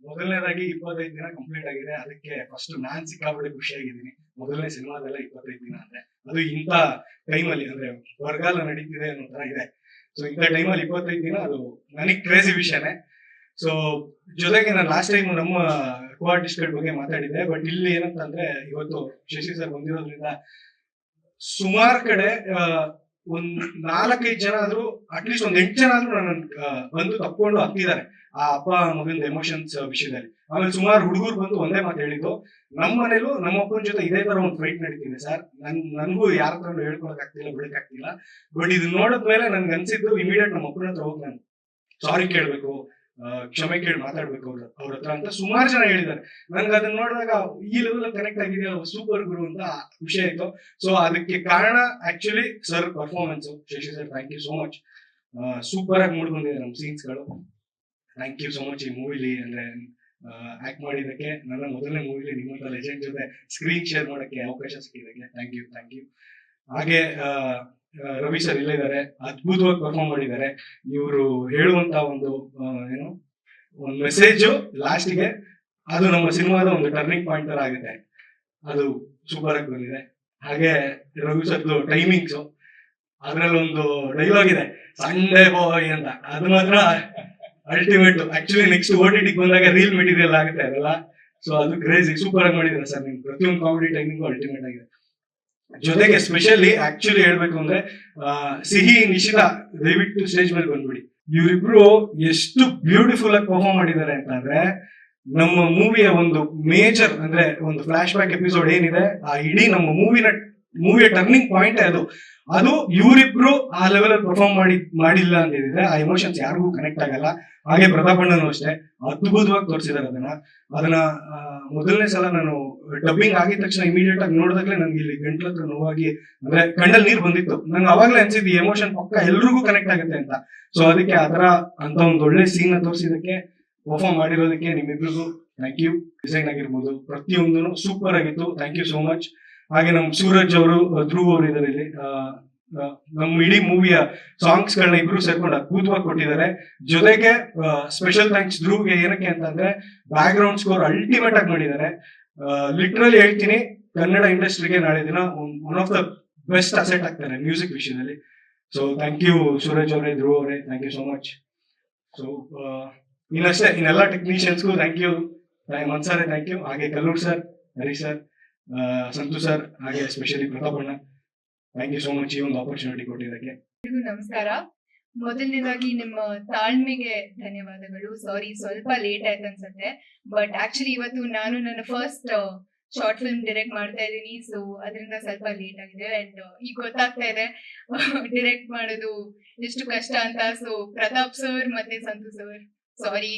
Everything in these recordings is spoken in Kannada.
ಮೊದಲನೇದಾಗಿ 25 ದಿನ ಕಂಪ್ಲೀಟ್ ಆಗಿದೆ. ಅದಕ್ಕೆ ಫಸ್ಟ್ ನಾನ್ ಸಿಕ್ಕಾಪಟ್ಟೆ ಖುಷಿಯಾಗಿದ್ದೀನಿ. ಮೊದಲನೇ ಸಿನಿಮಾದೆಲ್ಲ 25 ದಿನ ಅಂದ್ರೆ ಅದು ಇಂಥ ಟೈಮಲ್ಲಿ ಅಂದ್ರೆ ಬರಗಾಲ ನಡೀತಿದೆ ಅನ್ನೋ ತರ ಇದೆ. ಸೊ ಇಂಥ ಟೈಮಲ್ಲಿ 25 ದಿನ ಅದು ನನಗೆ ಕ್ರೇಜಿ ವಿಷಯನೇ. ಸೊ ಜೊತೆಗೆ ನಾನು ಲಾಸ್ಟ್ ಟೈಮ್ ನಮ್ಮ ಕೋ ಆರ್ಟಿಸ್ಟ್ಗಳ ಬಗ್ಗೆ ಮಾತಾಡಿದ್ದೆ. ಬಟ್ ಇಲ್ಲಿ ಏನಂತಂದ್ರೆ ಇವತ್ತು ಶಶಿ ಸರ್ ಬಂದಿರೋದ್ರಿಂದ ಸುಮಾರು ಕಡೆ ಒಂದ್ 4-5 ಜನ ಆದ್ರೂ ಅಟ್ಲೀಸ್ಟ್ ಒಂದ್ 8 ಜನ ಆದ್ರೂ ನನ್ನ ಬಂದು ತಪ್ಕೊಂಡು ಹತ್ತಿದ್ದಾರೆ ಆ ಅಪ್ಪ ಮಗನ ಎಮೋಷನ್ಸ್ ವಿಷಯದಲ್ಲಿ. ಆಮೇಲೆ ಸುಮಾರು ಹುಡುಗರು ಬಂದು ಒಂದೇ ಮಾತು ಹೇಳಿದ್ದು, ನಮ್ಮ ಮನೇಲೂ ನಮ್ಮ ಅಪ್ಪನ ಜೊತೆ ಇದೇ ತರ ಒಂದು ಫೈಟ್ ನಡೀತಿದೆ ಸರ್, ನನ್ಗೂ ಯಾರ ತರ ಹೇಳ್ಕೊಳಕ್ ಆಗ್ತಿಲ್ಲ, ಬಿಡಕ್ ಆಗ್ತಿಲ್ಲ. ಬಟ್ ಇದು ನೋಡಿದ್ಮೇಲೆ ನನ್ಗೆ ಅನ್ಸಿದ್ದು ಇಮಿಡಿಯೇಟ್ ನಮ್ಮ ಅಪ್ಪನ ಹತ್ರ ಹೋಗಿ ನಾನು ಸಾರಿ ಕೇಳ್ಬೇಕು, ಕ್ಷಮೆ ಕೇಳಿ ಮಾತಾಡ್ಬೇಕು ಅವ್ರ ಹತ್ರ ಅಂತ ಸುಮಾರು ಜನ ಹೇಳಿದ್ದಾರೆ. ನನ್ಗೆ ಅದನ್ನ ನೋಡಿದಾಗ ಈ ಲೆವೆಲ್ ಕನೆಕ್ಟ್ ಆಗಿದೆಯಾ, ಸೂಪರ್ ಗುರು ಅಂತ ಖುಷಿ ಆಯ್ತು. ಸೊ ಅದಕ್ಕೆ ಕಾರಣ actually sir performance. Shashi sir thank you so much. Super ಆಗಿ ಮೂಡ್ ಬಂದಿದೆ ನಮ್ಮ ಸೀನ್ಸ್ ಗಳು. ಥ್ಯಾಂಕ್ ಯು ಸೋ ಮಚ್ ಈ ಮೂವಿಲಿ ಅಂದ್ರೆ ಆಕ್ಟ್ ಮಾಡಿದಕ್ಕೆ, ನನ್ನ ಮೊದಲನೇ ಮೂವಿಲಿ ನಿಮ್ಮಂತ ಲೆಜೆಂಡ್ ಜೊತೆ ಸ್ಕ್ರೀನ್ ಶೇರ್ ಮಾಡಕ್ಕೆ ಅವಕಾಶ ಸಿಕ್ಕಿದಕ್ಕೆ ಥ್ಯಾಂಕ್ ಯು. ಹಾಗೆ ರವಿ ಸರ್ ಇಲ್ಲೇ ಇದ್ದಾರೆ, ಅದ್ಭುತವಾಗಿ ಪರ್ಫಾರ್ಮ್ ಮಾಡಿದ್ದಾರೆ. ಇವರು ಹೇಳುವಂತ ಒಂದು ಏನು ಒಂದು ಮೆಸೇಜ್ ಲಾಸ್ಟ್ಗೆ ಅದು ನಮ್ಮ ಸಿನಿಮಾದ ಒಂದು ಟರ್ನಿಂಗ್ ಪಾಯಿಂಟ್ ತರ ಆಗುತ್ತೆ. ಅದು ಸೂಪರ್ ಆಗಿ ಬಂದಿದೆ. ಹಾಗೆ ರವಿ ಸರ್ದು ಟೈಮಿಂಗ್ಸ್, ಅದ್ರಲ್ಲಿ ಒಂದು ಡೈಲಾಗ್ ಇದೆ ಸಂಡೇ ಬಾಯ್ ಅಂತ, ಅದು ಮಾತ್ರ ಅಲ್ಟಿಮೇಟ್. ಆಕ್ಚುಲಿ ನೆಕ್ಸ್ಟ್ OTT ಬಂದಾಗ ರೀಲ್ ಮೆಟೀರಿಯಲ್ ಆಗುತ್ತೆ ಅದೆಲ್ಲ. ಸೊ ಅದು ಕ್ರೇಜಿ, ಸೂಪರ್ ಆಗಿ ಮಾಡಿದ್ದಾರೆ ಸರ್. ನಿಮ್ ಪ್ರತಿಯೊಂದು ಕಾಮಿಡಿ ಟೈಮಿಂಗು ಅಲ್ಟಿಮೇಟ್ ಆಗಿದೆ. ಜೊತೆಗೆ ಸ್ಪೆಷಲಿ ಆಕ್ಚುಲಿ ಹೇಳ್ಬೇಕು ಅಂದ್ರೆ ಸಿಹಿ ನಿಶಿತಾ ದಯವಿಟ್ಟು ಸ್ಟೇಜ್ ಮೇಲೆ ಬಂದ್ಬಿಡಿ. ಇವರಿಬ್ರು ಎಷ್ಟು ಬ್ಯೂಟಿಫುಲ್ ಆಗಿ ಪರ್ಫಾರ್ಮ್ ಮಾಡಿದ್ದಾರೆ ಅಂತಂದ್ರೆ, ನಮ್ಮ ಮೂವಿಯ ಒಂದು ಮೇಜರ್ ಅಂದ್ರೆ ಒಂದು ಫ್ಲಾಶ್ ಬ್ಯಾಕ್ ಎಪಿಸೋಡ್ ಏನಿದೆ, ಆ ಇಡೀ ನಮ್ಮ ಮೂವಿಯ ಟರ್ನಿಂಗ್ ಪಾಯಿಂಟ್ ಅದು ಇವರಿಬ್ರು ಆ ಲೆವೆಲ್ ಅಲ್ಲಿ ಪರ್ಫಾರ್ಮ್ ಮಾಡಿಲ್ಲ ಅಂತ ಹೇಳಿದ್ರೆ ಆ ಎಮೋಷನ್ಸ್ ಯಾರಿಗೂ ಕನೆಕ್ಟ್ ಆಗಲ್ಲ. ಹಾಗೆ ಪ್ರತಾಪಣ್ಣನು ಅಷ್ಟೇ ಅದ್ಭುತವಾಗಿ ತೋರಿಸಿದ್ದಾರೆ ಅದನ್ನ ಮೊದಲನೇ ಸಲ ನಾನು ಡಬ್ಬಿಂಗ್ ಆಗಿದ ತಕ್ಷಣ ಇಮಿಡಿಯೇಟ್ ಆಗಿ ನೋಡಿದಾಗ್ಲೇ ನನ್ಗೆ ಇಲ್ಲಿ ಗಂಟ್ಲ ಹತ್ರ ನೋವಾಗಿ ಅಂದ್ರೆ ಕಣ್ಣಲ್ಲಿ ನೀರು ಬಂದಿತ್ತು. ನಂಗೆ ಅವಾಗ್ಲೇ ಅನ್ಸಿದ್ದು ಈ ಎಮೋಷನ್ ಪಕ್ಕ ಎಲ್ರಿಗೂ ಕನೆಕ್ಟ್ ಆಗುತ್ತೆ ಅಂತ. ಸೊ ಅದಕ್ಕೆ ಅದರ ಅಂತ ಒಂದು ಒಳ್ಳೆ ಸೀನ್ ತೋರಿಸಿದಕ್ಕೆ, ಪರ್ಫಾರ್ಮ್ ಮಾಡಿರೋದಕ್ಕೆ ನಿಮ್ಮಿಬ್ರಿಗೂ ಥ್ಯಾಂಕ್ ಯು. ಡಿಸೈನ್ ಆಗಿರ್ಬೋದು ಪ್ರತಿಯೊಂದು ಸೂಪರ್ ಆಗಿತ್ತು. Thank you so much. ಹಾಗೆ ನಮ್ ಸೂರಜ್ ಅವರು, ಧ್ರುವ್ ಅವರು ಇದ್ದಾರೆ ಇಲ್ಲಿ. ನಮ್ಮ ಇಡೀ ಮೂವಿಯ ಸಾಂಗ್ಸ್ ಗಳನ್ನ ಇಬ್ರು ಸೇರ್ಕೊಂಡು ಅದ್ಭುತವಾಗಿ ಕೊಟ್ಟಿದ್ದಾರೆ. ಜೊತೆಗೆ ಸ್ಪೆಷಲ್ ಥ್ಯಾಂಕ್ಸ್ ಧ್ರುವ್ಗೆ. ಏನಕ್ಕೆ ಅಂತಂದ್ರೆ ಬ್ಯಾಕ್ ಗ್ರೌಂಡ್ ಸ್ಕೋರ್ ಅಲ್ಟಿಮೇಟ್ ಆಗಿ ಮಾಡಿದ್ದಾರೆ. ಲಿಟ್ರಲಿ ಹೇಳ್ತೀನಿ, ಕನ್ನಡ ಇಂಡಸ್ಟ್ರಿಗೆ ನಾಳೆ ದಿನ one of the best asset ಆಗ್ತಾರೆ ಮ್ಯೂಸಿಕ್ ವಿಷಯದಲ್ಲಿ. ಸೊ ಥ್ಯಾಂಕ್ ಯು ಸೂರಜ್ ಅವರೇ, ಧ್ರುವ್ ಅವರೇ, thank you so much. So ಇನ್ನಷ್ಟೇ ಇನ್ನೆಲ್ಲ ಟೆಕ್ನಿಷಿಯನ್ಸ್ಗೂ thank you. Mansore thank you. ಹಾಗೆ Kallur sir, Hari sir, Santu sir, ಹಾಗೆ ಎಸ್ಪೆಷಲಿ ಪ್ರತಾಪಣ್ಣ, ಥ್ಯಾಂಕ್ ಯು ಸೋ ಮಚ್ ಈ ಒಂದು ಆಪರ್ಚುನಿಟಿ ಕೊಟ್ಟಿದ್ದಕ್ಕೆ. ನಮಸ್ಕಾರ. ಮೊದಲನೇದಾಗಿ ನಿಮ್ಮ ತಾಳ್ಮೆಗೆ ಧನ್ಯವಾದಗಳು. ಸಾರಿ ಸ್ವಲ್ಪ ಲೇಟ್ ಆಯ್ತು ಅನ್ಸುತ್ತೆ, ಬಟ್ ಆಕ್ಚುಲಿ ಇವತ್ತು ನಾನು ನನ್ನ ಫಸ್ಟ್ ಶಾರ್ಟ್ ಫಿಲ್ಮ್ ಡೈರೆಕ್ಟ್ ಮಾಡ್ತಾ ಇದ್ದೀನಿ. ಸೊ ಅದರಿಂದ ಸ್ವಲ್ಪ ಲೇಟ್ ಆಗಿದೆ. ಅಂಡ್ ಈಗ ಗೊತ್ತಾಗ್ತಾ ಇದೆ ಡೈರೆಕ್ಟ್ ಮಾಡೋದು ಎಷ್ಟು ಕಷ್ಟ ಅಂತ. ಸೊ ಪ್ರತಾಪ್ ಸರ್ ಮತ್ತೆ ಸಂತು ಸರ್, ಸಾರಿ.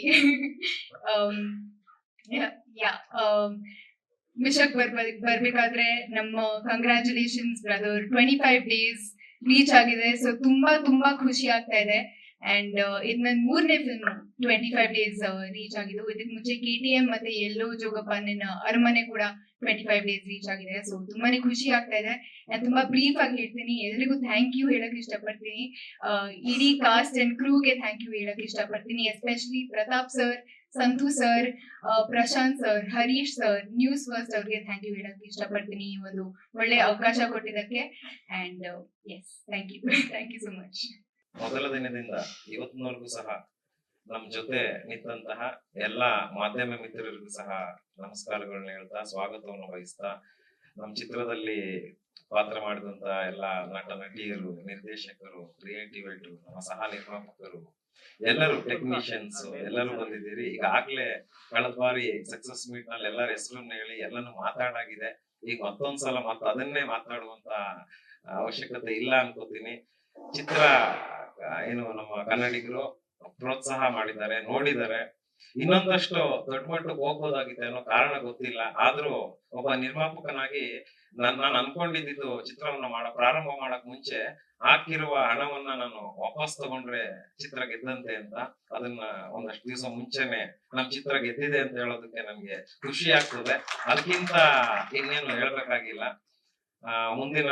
ಮಿಷಕ್ ಬರ್ಬೇಕಾದ್ರೆ ನಮ್ಮ ಕಂಗ್ರ್ಯಾಚುಲೇಷನ್ಸ್ ಬ್ರದರ್. 25 days ರೀಚ್ ಆಗಿದೆ. ಸೊ ತುಂಬಾ ಖುಷಿ ಆಗ್ತಾ ಇದೆ. ಅಂಡ್ ಇದು ನನ್ನ 3ನೇ ಫಿಲ್ಮ್ 25 days ರೀಚ್ ಆಗಿದ್ದು. ಇದಕ್ಕೆ ಮುಂಚೆ KTM ಮತ್ತೆ ಎಲ್ಲೋ ಜೋಗಪ್ಪನ ಅರಮನೆ ಕೂಡ 25 days ರೀಚ್ ಆಗಿದೆ. ಸೊ ತುಂಬಾನೇ ಖುಷಿ ಆಗ್ತಾ ಇದೆ. ನಾನು ತುಂಬಾ ಬ್ರೀಫ್ ಆಗಿ ಹೇಳ್ತೀನಿ. ಎಲ್ರಿಗೂ ಥ್ಯಾಂಕ್ ಯು ಹೇಳಕ್ ಇಷ್ಟಪಡ್ತೀನಿ. ಇಡೀ ಕಾಸ್ಟ್ ಅಂಡ್ ಕ್ರೂಗೆ ಥ್ಯಾಂಕ್ ಯು ಹೇಳಕ್ ಇಷ್ಟಪಡ್ತೀನಿ. Especially Pratap sir, Santu sir, Prashanth sir, Harish sir, news first ಅವ್ರಿಗೆ ಥ್ಯಾಂಕ್ ಯು ಹೇಳಕ್ ಇಷ್ಟಪಡ್ತೀನಿ ಈ ಒಂದು ಒಳ್ಳೆ ಅವಕಾಶ ಕೊಟ್ಟಿದ್ದಕ್ಕೆ. And yes, thank you so much. ಮೊದಲ ದಿನದಿಂದ ಇವತ್ತಿನವರೆಗೂ ಸಹ ನಮ್ ಜೊತೆ ನಿಂತಹ ಎಲ್ಲಾ ಮಾಧ್ಯಮ ಮಿತ್ರರಿಗೂ ಸಹ ನಮಸ್ಕಾರಗಳನ್ನ ಹೇಳ್ತಾ, ಸ್ವಾಗತವನ್ನು ವಹಿಸ್ತಾ, ನಮ್ ಚಿತ್ರದಲ್ಲಿ ಪಾತ್ರ ಮಾಡಿದಂತ ಎಲ್ಲಾ ನಟ ನಟಿಯರು, ನಿರ್ದೇಶಕರು, ಕ್ರಿಯೇಟಿವ್ ನಮ್ಮ ಸಹ ನಿರ್ಮಾಪಕರು, ಎಲ್ಲರೂ ಟೆಕ್ನಿಷಿಯನ್ಸ್ ಎಲ್ಲರೂ ಬಂದಿದ್ದೀರಿ. ಈಗಾಗ್ಲೇ ಕಳೆದ ಬಾರಿ ಸಕ್ಸಸ್ ಮೀಟ್ ನಲ್ಲಿ ಎಲ್ಲರ ಹೆಸರನ್ನ ಹೇಳಿ ಎಲ್ಲಾನು ಮಾತಾಡಾಗಿದೆ. ಈಗ ಮತ್ತೊಂದ್ಸಲ ಅದನ್ನೇ ಮಾತಾಡುವಂತ ಅವಶ್ಯಕತೆ ಇಲ್ಲ ಅನ್ಕೋತೀನಿ. ಚಿತ್ರ ಏನು ನಮ್ಮ ಕನ್ನಡಿಗರು ಪ್ರೋತ್ಸಾಹ ಮಾಡಿದ್ದಾರೆ, ನೋಡಿದ್ದಾರೆ. ಇನ್ನೊಂದಷ್ಟು ದೊಡ್ಡ ಮಟ್ಟಕ್ಕೆ ಹೋಗ್ಬೋದಾಗಿದೆ ಅನ್ನೋ ಕಾರಣ ಗೊತ್ತಿಲ್ಲ. ಆದ್ರೂ ಒಬ್ಬ ನಿರ್ಮಾಪಕನಾಗಿ ನಾನು ಅನ್ಕೊಂಡಿದ್ದು ಚಿತ್ರವನ್ನ ಪ್ರಾರಂಭ ಮಾಡಕ್ ಮುಂಚೆ ಹಾಕಿರುವ ಹಣವನ್ನ ನಾನು ವಾಪಸ್ ತಗೊಂಡ್ರೆ ಚಿತ್ರ ಗೆದ್ದಂತೆ ಅಂತ. ಅದನ್ನ ಒಂದಷ್ಟು ದಿವಸ ಮುಂಚೆನೆ ನಮ್ ಚಿತ್ರ ಗೆದ್ದಿದೆ ಅಂತ ಹೇಳೋದಕ್ಕೆ ನಮ್ಗೆ ಖುಷಿ ಆಗ್ತದೆ. ಅದಕ್ಕಿಂತ ಇನ್ನೇನು ಹೇಳ್ಬೇಕಾಗಿಲ್ಲ. ಮುಂದಿನ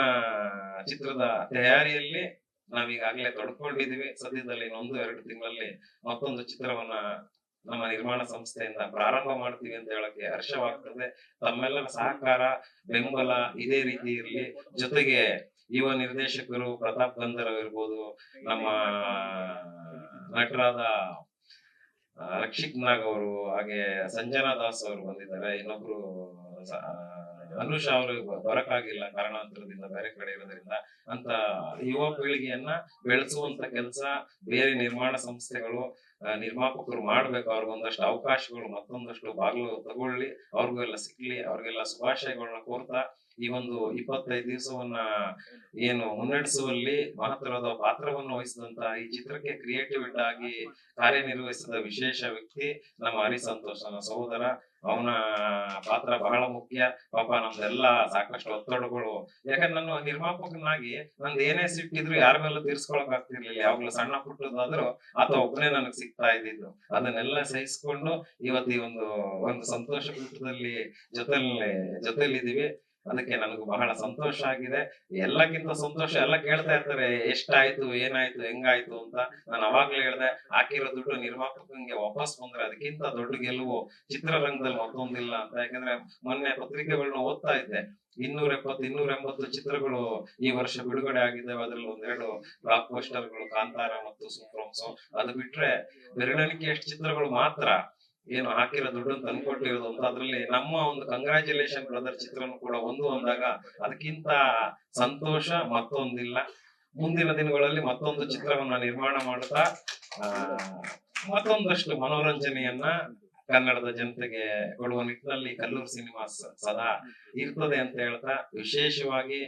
ಚಿತ್ರದ ತಯಾರಿಯಲ್ಲಿ ನಾವೀಗಾಗ್ಲೇ ತೊಡ್ಕೊಂಡಿದೀವಿ. ಸದ್ಯದಲ್ಲಿ 1-2 ತಿಂಗಳಲ್ಲಿ ಮತ್ತೊಂದು ಚಿತ್ರವನ್ನ ನಮ್ಮ ನಿರ್ಮಾಣ ಸಂಸ್ಥೆಯಿಂದ ಪ್ರಾರಂಭ ಮಾಡ್ತೀವಿ ಅಂತ ಹೇಳಕ್ಕೆ ಹರ್ಷವಾಗ್ತದೆ. ತಮ್ಮೆಲ್ಲರ ಸಹಕಾರ, ಬೆಂಬಲ ಇದೇ ರೀತಿ ಇರಲಿ. ಜೊತೆಗೆ ಯುವ ನಿರ್ದೇಶಕರು ಪ್ರತಾಪ್ ಗಂಧರ್ವ್ ಇರ್ಬೋದು, ನಮ್ಮ ನಟರಾದ ರಕ್ಷಿತ್ ನಾಗ್ ಅವರು, ಹಾಗೆ ಸಂಜನಾ ದಾಸ್ ಅವರು ಬಂದಿದ್ದಾರೆ. ಇನ್ನೊಬ್ರು ಅನುಷ್ ಅವರು ಬರಕ್ಕಾಗಿಲ್ಲ ಕಾರಣಾಂತರದಿಂದ, ಬೇರೆ ಕಡೆ ಇರೋದ್ರಿಂದ. ಅಂತ ಯುವ ಪೀಳಿಗೆಯನ್ನ ಬೆಳೆಸುವಂತ ಕೆಲಸ ಬೇರೆ ನಿರ್ಮಾಣ ಸಂಸ್ಥೆಗಳು, ನಿರ್ಮಾಪಕರು ಮಾಡ್ಬೇಕು. ಅವ್ರಿಗೊಂದಷ್ಟು ಅವಕಾಶಗಳು, ಮತ್ತೊಂದಷ್ಟು ಬಾಗಿಲು ತಗೊಳ್ಳಿ, ಅವ್ರಿಗೂ ಎಲ್ಲ ಸಿಕ್ಲಿ. ಅವ್ರಿಗೆಲ್ಲ ಶುಭಾಶಯಗಳನ್ನ ಕೋರ್ತಾ ಈ ಒಂದು 25 ದಿವಸವನ್ನ ಏನು ಮುನ್ನಡೆಸುವಲ್ಲಿ ಮಹತ್ತರವಾದ ಪಾತ್ರವನ್ನು ವಹಿಸಿದಂತ ಈ ಚಿತ್ರಕ್ಕೆ ಕ್ರಿಯೇಟಿವ್ ಆಗಿ ಕಾರ್ಯನಿರ್ವಹಿಸಿದ ವಿಶೇಷ ವ್ಯಕ್ತಿ ನಮ್ಮ ಹರಿಸಂತೋಷನ ಸಹೋದರ. ಅವನ ಪಾತ್ರ ಬಹಳ ಮುಖ್ಯ. ಪಾಪ ನಮ್ದೆಲ್ಲ ಸಾಕಷ್ಟು ಒತ್ತಡಗಳು, ಯಾಕಂದ್ರೆ ನಾನು ನಿರ್ಮಾಪಕನಾಗಿ ನಂದು ಏನೇ ಸಿಟ್ಟಿದ್ರು ಯಾರ ಮೇಲೂ ತೀರ್ಸ್ಕೊಳಕ್ ಆಗ್ತಿರ್ಲಿಲ್ಲ. ಯಾವಾಗ್ಲೂ ಸಣ್ಣ ಪುಟ್ಟದಾದ್ರೂ ಆತ ಒಬ್ಬನೇ ನನಗ್ ಸಿಗ್ತಾ ಇದ್ದಿದ್ದು. ಅದನ್ನೆಲ್ಲ ಸಹಿಸ್ಕೊಂಡು ಇವತ್ತು ಈ ಒಂದು ಸಂತೋಷ ಕೂಟದಲ್ಲಿ ಜೊತೆಲಿದ್ದೀವಿ. ಅದಕ್ಕೆ ನನಗೂ ಬಹಳ ಸಂತೋಷ ಆಗಿದೆ. ಎಲ್ಲಕ್ಕಿಂತ ಸಂತೋಷ, ಎಲ್ಲ ಕೇಳ್ತಾ ಇರ್ತಾರೆ ಎಷ್ಟಾಯ್ತು, ಏನಾಯ್ತು, ಹೆಂಗಾಯ್ತು ಅಂತ. ನಾನು ಅವಾಗ್ಲೇ ಹೇಳ್ದೆ, ಹಾಕಿರೋ ದುಡ್ಡು ನಿರ್ಮಾಪಕಂಗೆ ವಾಪಸ್ ಬಂದ್ರೆ ಅದಕ್ಕಿಂತ ದೊಡ್ಡ ಗೆಲುವು ಚಿತ್ರರಂಗದಲ್ಲಿ ಮತ್ತೊಂದಿಲ್ಲ ಅಂತ. ಯಾಕಂದ್ರೆ ಮೊನ್ನೆ ಪತ್ರಿಕೆಗಳನ್ನ ಓದ್ತಾ ಇದ್ದೆ, 270-280 ಚಿತ್ರಗಳು ಈ ವರ್ಷ ಬಿಡುಗಡೆ ಆಗಿದ್ದಾವೆ. ಅದ್ರಲ್ಲಿ 1-2 ಬ್ಲಾಕ್ ಪೋಸ್ಟರ್ಗಳು, ಕಾಂತಾರ ಮತ್ತು ಸುಪ್ರಂಸು. ಅದು ಬಿಟ್ರೆ ಬೆರಳೆಣಿಕೆಯಷ್ಟು ಚಿತ್ರಗಳು ಮಾತ್ರ ಏನು ಹಾಕಿರೋ ದುಡ್ಡನ್ನು ತಂದ್ಕೊಟ್ಟಿರೋದು ಅಂತ. ಅದ್ರಲ್ಲಿ ನಮ್ಮ ಒಂದು ಕಂಗ್ರಾಚುಲೇಷನ್ ಬ್ರದರ್ ಚಿತ್ರನು ಕೂಡ ಅಂದಾಗ ಅದಕ್ಕಿಂತ ಸಂತೋಷ ಮತ್ತೊಂದಿಲ್ಲ. ಮುಂದಿನ ದಿನಗಳಲ್ಲಿ ಮತ್ತೊಂದು ಚಿತ್ರವನ್ನ ನಿರ್ಮಾಣ ಮಾಡುತ್ತಾ ಮತ್ತೊಂದಷ್ಟು ಮನೋರಂಜನೆಯನ್ನ ಕನ್ನಡದ ಜನತೆಗೆ ಕೊಡುವ ನಿಟ್ಟಿನಲ್ಲಿ ಕಲ್ಲೂರು ಸಿನಿಮಾಸ್ ಸದಾ ಇರ್ತದೆ ಅಂತ ಹೇಳ್ತಾ, ವಿಶೇಷವಾಗಿ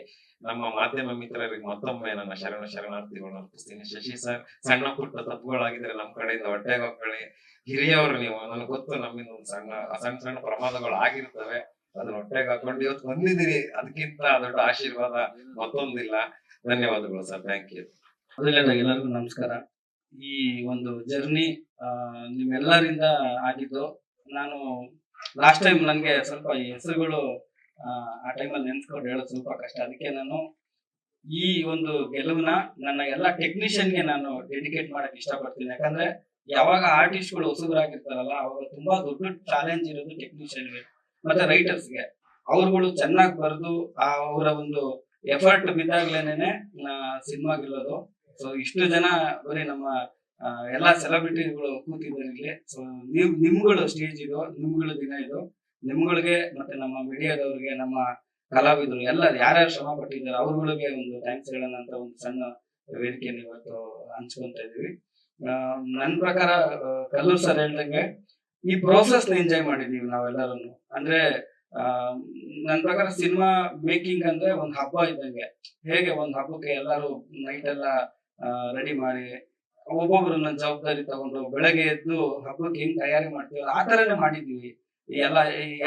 ನಮ್ಮ ಮಾಧ್ಯಮ ಮಿತ್ರರಿಗೆ ಮತ್ತೊಮ್ಮೆ ನನ್ನ ಶರಣಾರ್ಥಿಗಳನ್ನ ಅರ್ಪಿಸ್ತೀನಿ. ಶಶಿ ಸರ್, ಸಣ್ಣ ಪುಟ್ಟ ತಪ್ಪುಗಳಾಗಿದ್ರೆ ನಮ್ಮ ಕಡೆಯಿಂದ ಹೊಟ್ಟೆಗೆ ಹಾಕೊಳ್ಳಿ. ಹಿರಿಯವರು ನೀವು, ನನಗೆ ಗೊತ್ತು ನಮ್ಮಿಂದ ಒಂದು ಸಣ್ಣ ಪ್ರಮಾದಗಳು ಆಗಿರ್ತವೆ. ಅದನ್ನ ಹೊಟ್ಟೆಗೆ ಹಾಕೊಂಡು ಇವತ್ತು ಬಂದಿದ್ದೀರಿ, ಅದಕ್ಕಿಂತ ದೊಡ್ಡ ಆಶೀರ್ವಾದ ಮತ್ತೊಂದಿಲ್ಲ. ಧನ್ಯವಾದಗಳು ಸರ್, ಥ್ಯಾಂಕ್ ಯು. ಮೊದಲನೇದಾಗಿ ಎಲ್ಲರಿಗೂ ನಮಸ್ಕಾರ. ಈ ಒಂದು ಜರ್ನಿ ನಿಮ್ಮೆಲ್ಲರಿಂದ ಆಗಿದ್ದು. ನಾನು ಲಾಸ್ಟ್ ಟೈಮ್ ನನಗೆ ಸ್ವಲ್ಪ ಈ ಹೆಸರುಗಳು ಆ ಟೈಮಲ್ಲಿ ನೆನ್ಸ್ಕೊಂಡು ಹೇಳೋದು ಸ್ವಲ್ಪ ಕಷ್ಟ. ಅದಕ್ಕೆ ನಾನು ಈ ಒಂದು ಗೆಲುವನ್ನ ನನ್ನ ಎಲ್ಲ ಟೆಕ್ನಿಷಿಯನ್ಗೆ ನಾನು ಡೆಡಿಕೇಟ್ ಮಾಡಕ್ ಇಷ್ಟಪಡ್ತೀನಿ. ಯಾಕಂದ್ರೆ ಯಾವಾಗ ಆರ್ಟಿಸ್ಟ್ಗಳು ಹೊಸಬರಾಗಿರ್ತಾರಲ್ಲ, ಅವಾಗ ತುಂಬಾ ದೊಡ್ಡ ಚಾಲೆಂಜ್ ಇರೋದು ಟೆಕ್ನಿಷಿಯನ್ಗೆ ಮತ್ತೆ ರೈಟರ್ಸ್ಗೆ. ಅವ್ರುಗಳು ಚೆನ್ನಾಗಿ ಬರೆದು ಅವರ ಒಂದು ಎಫರ್ಟ್ ಬಿದ್ದಾಗ್ಲೇನೆ ಸಿನಿಮಾ ಗೆಲ್ಲೋದು. ಸೊ ಇಷ್ಟು ಜನ ಬರೀ ನಮ್ಮ ಎಲ್ಲಾ ಸೆಲೆಬ್ರಿಟಿಗಳು ಕೂತಿದ್ದಾರೆ ಇಲ್ಲಿ. ಸೊ ನಿಮ್ಗಳು ಸ್ಟೇಜ್ ಇದು, ನಿಮ್ಗಳ ದಿನ ಇದು. ನಿಮ್ಗಳಿಗೆ ಮತ್ತೆ ನಮ್ಮ ಮೀಡಿಯಾದವ್ರಿಗೆ, ನಮ್ಮ ಕಲಾವಿದರು ಎಲ್ಲ ಯಾರ್ಯಾರು ಶ್ರಮ ಪಟ್ಟಿದ್ದಾರೆ ಅವ್ರಗಳಿಗೆ ಒಂದು ಥ್ಯಾಂಕ್ಸ್ ಹೇಳೋಣ ಅಂತ ಒಂದು ಸಣ್ಣ ವೇದಿಕೆಯನ್ನು ಇವತ್ತು ಹಂಚ್ಕೊಂತ ಇದೀವಿ. ನನ್ನ ಪ್ರಕಾರ ಕಲ್ಲೂರ್ ಸರ್ ಹೇಳ್ದಂಗೆ ಈ ಪ್ರೋಸೆಸ್ ಎಂಜಾಯ್ ಮಾಡಿದೀವಿ ನಾವೆಲ್ಲರೂ. ಅಂದ್ರೆ ನನ್ನ ಪ್ರಕಾರ ಸಿನಿಮಾ ಮೇಕಿಂಗ್ ಅಂದ್ರೆ ಒಂದು ಹಬ್ಬ ಇದ್ದಂಗೆ. ಹೇಗೆ ಒಂದು ಹಬ್ಬಕ್ಕೆ ಎಲ್ಲರೂ ನೈಟ್ ಎಲ್ಲ ರೆಡಿ ಮಾಡಿ ಒಬ್ಬೊಬ್ರು ನನ್ನ ಜವಾಬ್ದಾರಿ ತಗೊಂಡು ಬೆಳಗ್ಗೆ ಎದ್ದು ಹಬ್ಬಕ್ಕೆ ಹೆಂಗ್ ತಯಾರಿ ಮಾಡ್ತೀವಿ ಆ ತರನೇ ಮಾಡಿದೀವಿ. ಎಲ್ಲ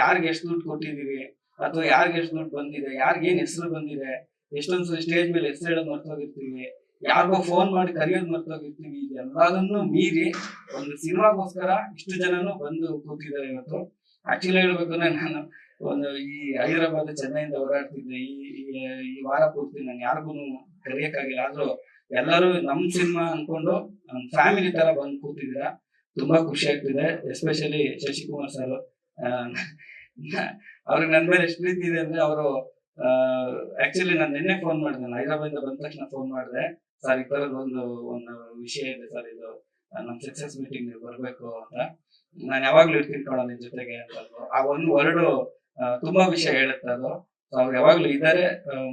ಯಾರಿಗೆ ಎಷ್ಟು ದುಡ್ಡು ಕೊಟ್ಟಿದೀವಿ ಅಥವಾ ಯಾರಿಗೆ ಎಷ್ಟು ದುಡ್ಡು ಬಂದಿದೆ, ಯಾರಿಗ ಏನ್ ಹೆಸರು ಬಂದಿದೆ, ಎಷ್ಟೊಂದ್ಸರಿ ಸ್ಟೇಜ್ ಮೇಲೆ ಹೆಸರು ಹೇಳೋದ್ ಮರ್ತೋಗಿರ್ತೀವಿ, ಯಾರಿಗೋ ಫೋನ್ ಮಾಡಿ ಕರೆಯೋದ್ ಮರ್ತೋಗಿರ್ತೀವಿ. ಇದೆಲ್ಲದನ್ನು ಮೀರಿ ಒಂದು ಸಿನಿಮಾಗೋಸ್ಕರ ಇಷ್ಟು ಜನನು ಬಂದು ಕೂತಿದ್ದಾರೆ ಇವತ್ತು. ಆಕ್ಚುಲಿ ಹೇಳ್ಬೇಕಂದ್ರೆ ನಾನು ಈ ಹೈದರಾಬಾದ್ ಚೆನ್ನೈಯಿಂದ ಓಡಾಡ್ತಿದ್ದೆ ಈ ವಾರ ಪೂರ್ತಿ. ನಾನು ಯಾರಿಗೂ ಕರೆಯಕ್ಕಾಗಿಲ್ಲ. ಆದ್ರೂ ಎಲ್ಲರೂ ನಮ್ ಸಿನಿಮಾ ಅನ್ಕೊಂಡು ಫ್ಯಾಮಿಲಿ ತರ ಬಂದು ಕೂತಿದ್ದೀರಾ. ತುಂಬಾ ಖುಷಿ ಆಗ್ತಿದೆ. ಎಸ್ಪೆಷಲಿ ಶಶಿಕುಮಾರ್ ಸರ್, ಅವ್ರಿಗೆ ನನ್ ಮೇಲೆ ಎಷ್ಟು ಪ್ರೀತಿ ಇದೆ ಅಂದ್ರೆ, ಅವರು ಆಕ್ಚುಲಿ ನಾನು ನಿನ್ನೆ ಫೋನ್ ಮಾಡಿದೆ. ನಾನು ಹೈದರಾಬಾದ್ ಬಂದ ತಕ್ಷಣ ಫೋನ್ ಮಾಡಿದೆ, ಸರ್ ಈ ತರದ್ ಒಂದು ವಿಷಯ ಇದೆ ಸರ್, ಇದು ನಮ್ ಸಕ್ಸಸ್ ಮೀಟಿಂಗ್ ನೀವು ಬರ್ಬೇಕು ಅಂತ. ನಾನು ಯಾವಾಗ್ಲೂ ಇರ್ತೀನಿ ಕಣೋ ನಿನ್ ಜೊತೆಗೆ ಅಂತ. ಆ ಒಂದು ವರ್ಡ್ ತುಂಬಾ ವಿಷಯ ಹೇಳುತ್ತೆ ಅದು. ಸೊ ಅವ್ರು ಯಾವಾಗ್ಲೂ ಇದ್ದಾರೆ,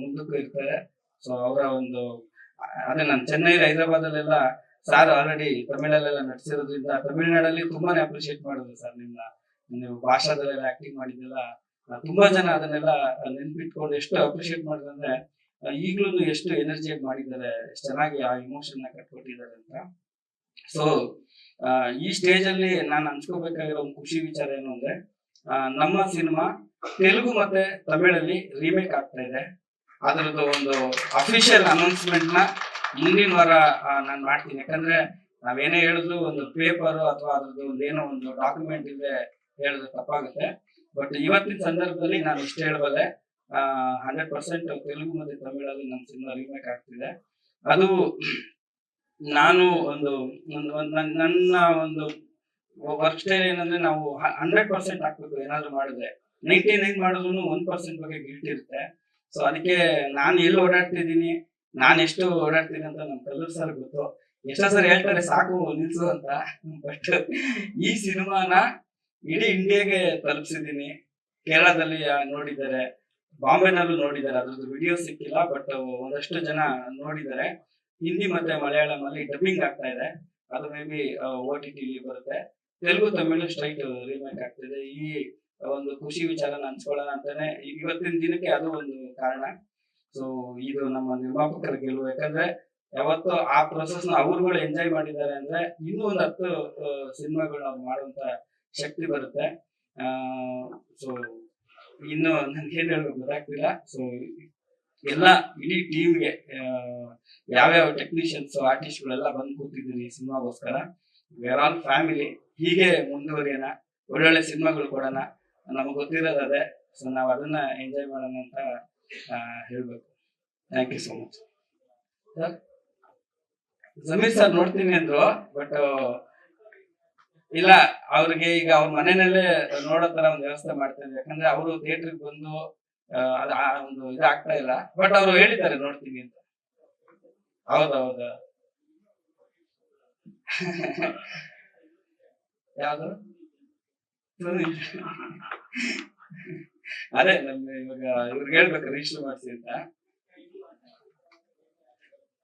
ಮುಂದಕ್ಕೂ ಇರ್ತಾರೆ. ಸೊ ಅವರ ಒಂದು ಅದೇ ನಾನು ಚೆನ್ನೈ ಹೈದರಾಬಾದಲ್ಲೆಲ್ಲ ಸಾರ್ ಆಲ್ರೆಡಿ ತಮಿಳಲ್ಲೆಲ್ಲ ನಟಿಸಿರೋದ್ರಿಂದ ತಮಿಳ್ನಾಡಲ್ಲಿ ತುಂಬಾನೇ ಅಪ್ರಿಶಿಯೇಟ್ ಮಾಡಿದ್ರು ಸರ್. ನೀವು ಭಾಷಾದಲ್ಲೆಲ್ಲ ಆಕ್ಟಿಂಗ್ ಮಾಡಿದ್ದೆಲ್ಲ ತುಂಬಾ ಜನ ಅದನ್ನೆಲ್ಲ ನೆನ್ಪಿಟ್ಕೊಂಡು ಎಷ್ಟು ಅಪ್ರಿಶಿಯೇಟ್ ಮಾಡಿದ್ರೆ, ಈಗ್ಲೂ ಎಷ್ಟು ಎನರ್ಜಿಯಾಗಿ ಮಾಡಿದ್ದಾರೆ, ಎಷ್ಟು ಚೆನ್ನಾಗಿ ಆ ಇಮೋಷನ್ ನ ಕಟ್ಕೊಟ್ಟಿದ್ದಾರೆ ಅಂತ. ಸೊ ಈ ಸ್ಟೇಜ್ ಅಲ್ಲಿ ನಾನು ಹಂಚ್ಕೋಬೇಕಾಗಿರೋ ಒಂದು ಖುಷಿ ವಿಚಾರ ಏನು ಅಂದ್ರೆ, ನಮ್ಮ ಸಿನಿಮಾ ತೆಲುಗು ಮತ್ತೆ ತಮಿಳಲ್ಲಿ ರೀಮೇಕ್ ಆಗ್ತಾ ಇದೆ. ಅದ್ರದ್ದು ಒಂದು ಅಫಿಷಿಯಲ್ ಅನೌನ್ಸ್ಮೆಂಟ್ ನ ಮುಂದಿನ ವಾರ ನಾನು ಮಾಡ್ತೀನಿ. ಯಾಕಂದ್ರೆ ನಾವೇನೇ ಹೇಳಿದ್ರು ಒಂದು ಪೇಪರ್ ಅಥವಾ ಅದ್ರದ್ದು ಒಂದೇನೋ ಒಂದು ಡಾಕ್ಯುಮೆಂಟ್ ಇಲ್ಲದೆ ಹೇಳಿದ್ರೆ ತಪ್ಪಾಗುತ್ತೆ. ಬಟ್ ಇವತ್ತಿನ ಸಂದರ್ಭದಲ್ಲಿ ನಾನು ಇಷ್ಟ ಹೇಳಬಲ್ಲೆ, 100% ತೆಲುಗು ಮತ್ತೆ ತಮಿಳಲ್ಲಿ ನಮ್ಮ ಸಿನಿಮಾ ರೀಮೇಕ್ ಆಗ್ತಿದೆ. ಅದು ನಾನು ನನ್ನ ಒಂದು ವರ್ಕ್ ಸ್ಟೈಲ್ ಏನಂದ್ರೆ ನಾವು 100% ಹಾಕ್ಬೇಕು. ಏನಾದ್ರು ಮಾಡಿದ್ರೆ 99 ಮಾಡಿದ್ರು 1% ಬಗ್ಗೆ ಗಿಲ್ಟ್ ಇರುತ್ತೆ. ಸೊ ಅದಕ್ಕೆ ನಾನು ಎಲ್ಲಿ ಓಡಾಡ್ತಿದ್ದೀನಿ, ನಾನು ಎಷ್ಟು ಓಡಾಡ್ತೀನಿ ಅಂತ ನಮ್ಮ ಕಲ್ಲೂರ್ ಸರ್ ಗೊತ್ತು. ಎಷ್ಟೋ ಸರಿ ಹೇಳ್ತಾರೆ ಸಾಕು ನಿಲ್ಸು ಅಂತ. ಬಟ್ ಈ ಸಿನಿಮಾನ ಇಡೀ ಇಂಡಿಯಾಗೆ ತಲುಪಿಸಿದ್ದೀನಿ. ಕೇರಳದಲ್ಲಿ ನೋಡಿದ್ದಾರೆ, ಬಾಂಬೆನಲ್ಲೂ ನೋಡಿದ್ದಾರೆ. ಅದ್ರದ್ದು ವಿಡಿಯೋ ಸಿಕ್ಕಿಲ್ಲ, ಬಟ್ ಒಂದಷ್ಟು ಜನ ನೋಡಿದ್ದಾರೆ. ಹಿಂದಿ ಮತ್ತೆ ಮಲಯಾಳಂ ಅಲ್ಲಿ ಡಬ್ಬಿಂಗ್ ಆಗ್ತಾ ಇದೆ. ಅದು ಮೇ ಬಿ OTT ಬರುತ್ತೆ. ತೆಲುಗು ತಮಿಳು ಸ್ಟ್ರೈಟ್ ರೀಮೇಕ್ ಆಗ್ತಿದೆ. ಈ ಒಂದು ಖುಷಿ ವಿಚಾರನ ಹಂಚ್ಕೊಳ್ಳೋಣ ಅಂತಾನೆ ಇವತ್ತಿನ ದಿನಕ್ಕೆ ಅದು ಒಂದು ಕಾರಣ. ಸೊ ಇದು ನಮ್ಮ ನಿರ್ಮಾಪಕರ ಗೆಲುವು. ಯಾಕಂದ್ರೆ ಯಾವತ್ತು ಆ ಪ್ರೊಸೆಸ್ ನ ಅವ್ರುಗಳು ಎಂಜಾಯ್ ಮಾಡಿದ್ದಾರೆ ಅಂದ್ರೆ ಇನ್ನೂ ಒಂದು 10 ಸಿನಿಮಾಗಳನ್ನ ಅವ್ರು ಮಾಡುವಂತ ಶಕ್ತಿ ಬರುತ್ತೆ. ಸೊ ಇನ್ನು ನನ್ಗೆ ಏನ್ ಹೇಳ್ಬೇಕು ಗೊತ್ತಾಗ್ತಿಲ್ಲ. ಸೊ ಎಲ್ಲ ಇಡೀ ಟೀಮ್ಗೆ ಯಾವ್ಯಾವ ಟೆಕ್ನಿಷಿಯನ್ಸ್ ಆರ್ಟಿಸ್ಟ್ಗಳೆಲ್ಲ ಬಂದು ಕೂತಿದ್ದೀನಿ ಈ ಸಿನಿಮಾಗೋಸ್ಕರ. Wear all family. ಹೀಗೆ ಮುಂದುವರಿಯೋಣ, ಒಳ್ಳೊಳ್ಳೆ ಸಿನಿಮಾಗಳು ಕೊಡೋಣ. ನಮಗೆ ಗೊತ್ತಿರೋದು ಅದೇ. ಸೊ ನಾವು ಅದನ್ನ ಎಂಜಾಯ್ ಮಾಡೋಣ ಅಂತ ಹೇಳ್ಬೇಕು. Thank you so much sir. Zameer sir ನೋಡ್ತೀನಿ ಅಂದ್ರು, ಬಟ್ ಇಲ್ಲ, ಅವ್ರಿಗೆ ಈಗ ಅವ್ರ ಮನೆಯಲ್ಲೇ ನೋಡೋ ತರ ಒಂದು ವ್ಯವಸ್ಥೆ ಮಾಡ್ತಿದ್ವಿ. ಯಾಕಂದ್ರೆ ಅವರು ಥಿಯೇಟರ್ಗೆ ಬಂದು ಒಂದು ಇದಾಗ್ತಾ ಇಲ್ಲ. ಬಟ್ ಅವರು ಹೇಳಿದ್ದಾರೆ ನೋಡ್ತೀನಿ ಅಂತ. ಹೌದೌದು. ಯಾವ್ದು ಅದೇ ನಮ್ಗೆ ಇವಾಗ ಇವ್ರಿಗೆ ಹೇಳ್ಬೇಕು ರಿಜಿಸ್ಟರ್ ಮಾಡಿಸಿ ಅಂತ.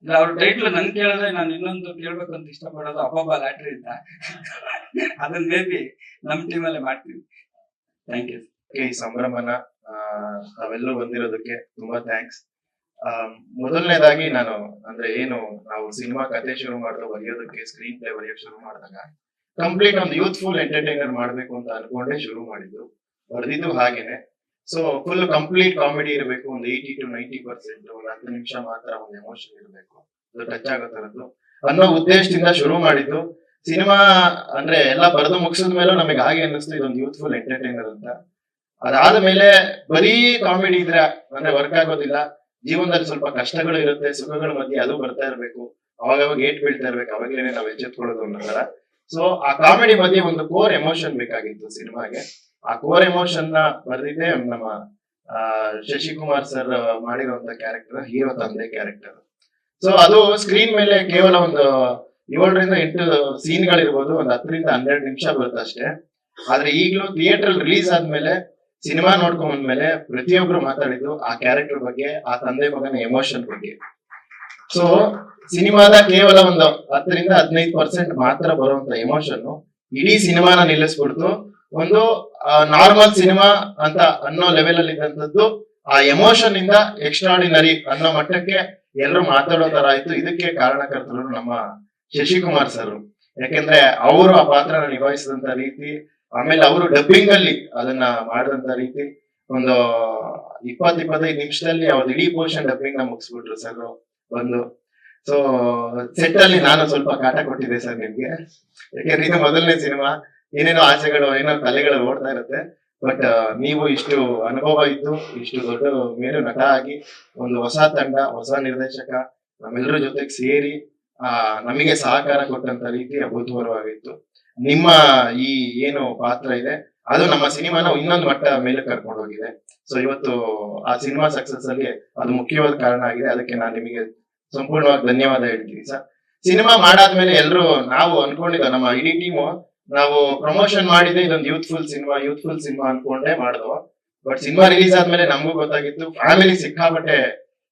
ಇಲ್ಲ, ಅವ್ರ ಟೈಟ್ಲ್ ನನ್ ಕೇಳಿದ್ರೆ ನಾನು ಇನ್ನೊಂದು ಕೇಳ್ಬೇಕು ಅಂತ ಇಷ್ಟಪಡೋದು ಅಬ್ಬಬ್ಬ ಲ್ಯಾಟ್ರಿ ಅಂತ. ಅದನ್ನ ಮೇ ಬಿ ನಮ್ ಟೀಮಲ್ಲೇ ಮಾಡ್ತೀವಿ. Thank you. ಈ ಸಂಭ್ರಮನ ನಾವೆಲ್ಲರೂ ಬಂದಿರೋದಕ್ಕೆ ತುಂಬಾ ಥ್ಯಾಂಕ್ಸ್. ಮೊದಲನೇದಾಗಿ ನಾನು ಅಂದ್ರೆ ಏನು ನಾವು ಸಿನಿಮಾ ಕತೆ ಶುರು ಮಾಡಿದ್ರು, ಬರೆಯೋದಕ್ಕೆ ಸ್ಕ್ರೀನ್ ಪ್ಲೇ ಬರೆಯೋಕೆ ಶುರು ಮಾಡಿದಾಗ ಕಂಪ್ಲೀಟ್ ಒಂದು ಯೂತ್ಫುಲ್ ಎಂಟರ್ಟೈನರ್ ಮಾಡ್ಬೇಕು ಅಂತ ಅನ್ಕೊಂಡೆ ಶುರು ಮಾಡಿದ್ದು. ಬರ್ದಿದ್ದು ಹಾಗೇನೆ. ಸೊ ಫುಲ್ ಕಂಪ್ಲೀಟ್ ಕಾಮಿಡಿ ಇರಬೇಕು, ಒಂದು 80 to 90%, ಒಂದು 10 ನಿಮಿಷ ಮಾತ್ರ ಒಂದು ಎಮೋಷನ್ ಇರಬೇಕು, ಅದು ಟಚ್ ಆಗೋ ತರದ್ದು ಅನ್ನೋ ಉದ್ದೇಶದಿಂದ ಶುರು ಮಾಡಿದ್ದು. ಸಿನಿಮಾ ಅಂದ್ರೆ ಎಲ್ಲ ಬರೆದು ಮುಗಿಸಿದ ಮೇಲೂ ನಮಗೆ ಹಾಗೆ ಅನ್ನಿಸ್ತು ಇದೊಂದು ಯೂತ್ಫುಲ್ ಎಂಟರ್ಟೈನರ್ ಅಂತ. ಅದಾದ ಮೇಲೆ ಬರೀ ಕಾಮಿಡಿ ಇದ್ರೆ ಅಂದ್ರೆ ವರ್ಕ್ ಆಗೋದಿಲ್ಲ. ಜೀವನದಲ್ಲಿ ಸ್ವಲ್ಪ ಕಷ್ಟಗಳು ಇರುತ್ತೆ, ಸುಖಗಳ ಮಧ್ಯೆ ಅದು ಬರ್ತಾ ಇರ್ಬೇಕು, ಅವಾಗವಾಗ ಏಟ್ ಬೀಳ್ತಾ ಇರ್ಬೇಕು, ಅವಾಗಲೇ ನಾವು ಎಚ್ಚೆತ್ಕೊಳ್ಳೋದು ಅನ್ನೋದಲ್ಲ. ಸೊ ಆ ಕಾಮಿಡಿ ಮಧ್ಯೆ ಒಂದು ಕೋರ್ ಎಮೋಷನ್ ಬೇಕಾಗಿತ್ತು ಸಿನಿಮಾಗೆ. ಆ ಕೋರ್ ಎಮೋಷನ್ ನ ಬರ್ದಿದ್ದೆ ನಮ್ಮ ಶಶಿಕುಮಾರ್ ಸರ್ ಮಾಡಿರುವಂತ ಕ್ಯಾರೆಕ್ಟರ್, ಹೀರೋ ತಂದೆ ಕ್ಯಾರೆಕ್ಟರ್. ಸೊ ಅದು ಸ್ಕ್ರೀನ್ ಮೇಲೆ ಕೇವಲ ಒಂದು 7 ರಿಂದ 8 ಸೀನ್ಗಳಿರ್ಬೋದು, ಒಂದು 10 ರಿಂದ 12 ನಿಮಿಷ ಬರುತ್ತೆ ಅಷ್ಟೇ. ಆದ್ರೆ ಈಗಲೂ ಥಿಯೇಟರ್ ರಿಲೀಸ್ ಆದ್ಮೇಲೆ ಸಿನಿಮಾ ನೋಡ್ಕೊಂಡ್ ಬಂದ್ಮೇಲೆ ಪ್ರತಿಯೊಬ್ರು ಮಾತಾಡಿದ್ದು ಆ ಕ್ಯಾರೆಕ್ಟರ್ ಬಗ್ಗೆ, ಆ ತಂದೆ ಮಗನ ಎಮೋಷನ್ ಬಗ್ಗೆ. ಸೊ ಸಿನಿಮಾದ ಕೇವಲ ಒಂದು 10 ರಿಂದ 15% ಮಾತ್ರ ಬರುವಂತ ಎಮೋಷನ್ ಇಡೀ ಸಿನಿಮಾನ ನಿಲ್ಲಿಸ್ಬಿಡ್ತು. ಒಂದು ನಾರ್ಮಲ್ ಸಿನಿಮಾ ಅಂತ ಅನ್ನೋ ಲೆವೆಲ್ ಅಲ್ಲಿ ಇದ್ದಂಥದ್ದು ಆ ಎಮೋಷನ್ ಇಂದ ಎಕ್ಸ್ಟ್ರಾರ್ಡಿನರಿ ಅನ್ನೋ ಮಟ್ಟಕ್ಕೆ ಎಲ್ಲರೂ ಮಾತಾಡೋ ತರ ಆಯ್ತು. ಇದಕ್ಕೆ ಕಾರಣಕರ್ತರು ನಮ್ಮ ಶಶಿಕುಮಾರ್ ಸರ್. ಯಾಕೆಂದ್ರೆ ಅವರು ಆ ಪಾತ್ರನ ನಿಭಾಯಿಸಿದಂತ ರೀತಿ, ಆಮೇಲೆ ಅವರು ಡಬ್ಬಿಂಗ್ ಅಲ್ಲಿ ಅದನ್ನ ಮಾಡಿದಂತ ರೀತಿ, ಒಂದು 20-25 ನಿಮಿಷದಲ್ಲಿ ಅವ್ರದ್ದು ಇಡೀ ಪೋರ್ಷನ್ ಡಬ್ಬಿಂಗ್ ನ ಮುಗಿಸ್ಬಿಟ್ರು ಸರ್ ಬಂದು. ಸೊ ಸೆಟ್ ಅಲ್ಲಿ ನಾನು ಸ್ವಲ್ಪ ಕಾಟ ಕೊಟ್ಟಿದ್ದೆ ಸರ್ ನಿಮ್ಗೆ, ಯಾಕೆಂದ್ರೆ ಇದು ಮೊದಲನೇ ಸಿನಿಮಾ, ಏನೇನೋ ಆಸೆಗಳು ಏನೋ ತಲೆಗಳು ಓಡ್ತಾ ಇರುತ್ತೆ. ಬಟ್ ನೀವು ಇಷ್ಟು ಅನುಭವ ಇದ್ದು, ಇಷ್ಟು ದೊಡ್ಡ ಮೇರು ನಟ ಆಗಿ, ಒಂದು ಹೊಸ ತಂಡ, ಹೊಸ ನಿರ್ದೇಶಕ ನಮ್ಮೆಲ್ಲರ ಜೊತೆಗೆ ಸೇರಿ ನಮಗೆ ಸಹಕಾರ ಕೊಟ್ಟಂತ ರೀತಿ ಅಭೂತಪೂರ್ವವಾಗಿತ್ತು. ನಿಮ್ಮ ಈ ಏನು ಪಾತ್ರ ಇದೆ ಅದು ನಮ್ಮ ಸಿನಿಮಾನ ಇನ್ನೊಂದು ಮಟ್ಟ ಮೇಲೆ ಕರ್ಕೊಂಡು ಹೋಗಿದೆ. ಸೊ ಇವತ್ತು ಆ ಸಿನಿಮಾ ಸಕ್ಸಸ್ ಅಲ್ಲಿ ಅದು ಮುಖ್ಯವಾದ ಕಾರಣ ಆಗಿದೆ. ಅದಕ್ಕೆ ನಾನು ನಿಮಗೆ ಸಂಪೂರ್ಣವಾಗಿ ಧನ್ಯವಾದ ಹೇಳ್ತೀನಿ ಸರ್. ಸಿನಿಮಾ ಮಾಡಾದ್ಮೇಲೆ ಎಲ್ರು ನಾವು ಅನ್ಕೊಂಡಿದ್ದ ನಮ್ಮ ಇಡೀ ಟೀಮು, ನಾವು ಪ್ರಮೋಷನ್ ಮಾಡಿದೆ ಇದೊಂದು ಯೂತ್ಫುಲ್ ಸಿನಿಮಾ ಅನ್ಕೊಂಡೇ ಮಾಡಿದ್ವು. ಬಟ್ ಸಿನಿಮಾ ರಿಲೀಸ್ ಆದ್ಮೇಲೆ ನಮಗೂ ಗೊತ್ತಾಗಿತ್ತು ಫ್ಯಾಮಿಲಿ ಸಿಕ್ಕಾಪಟ್ಟೆ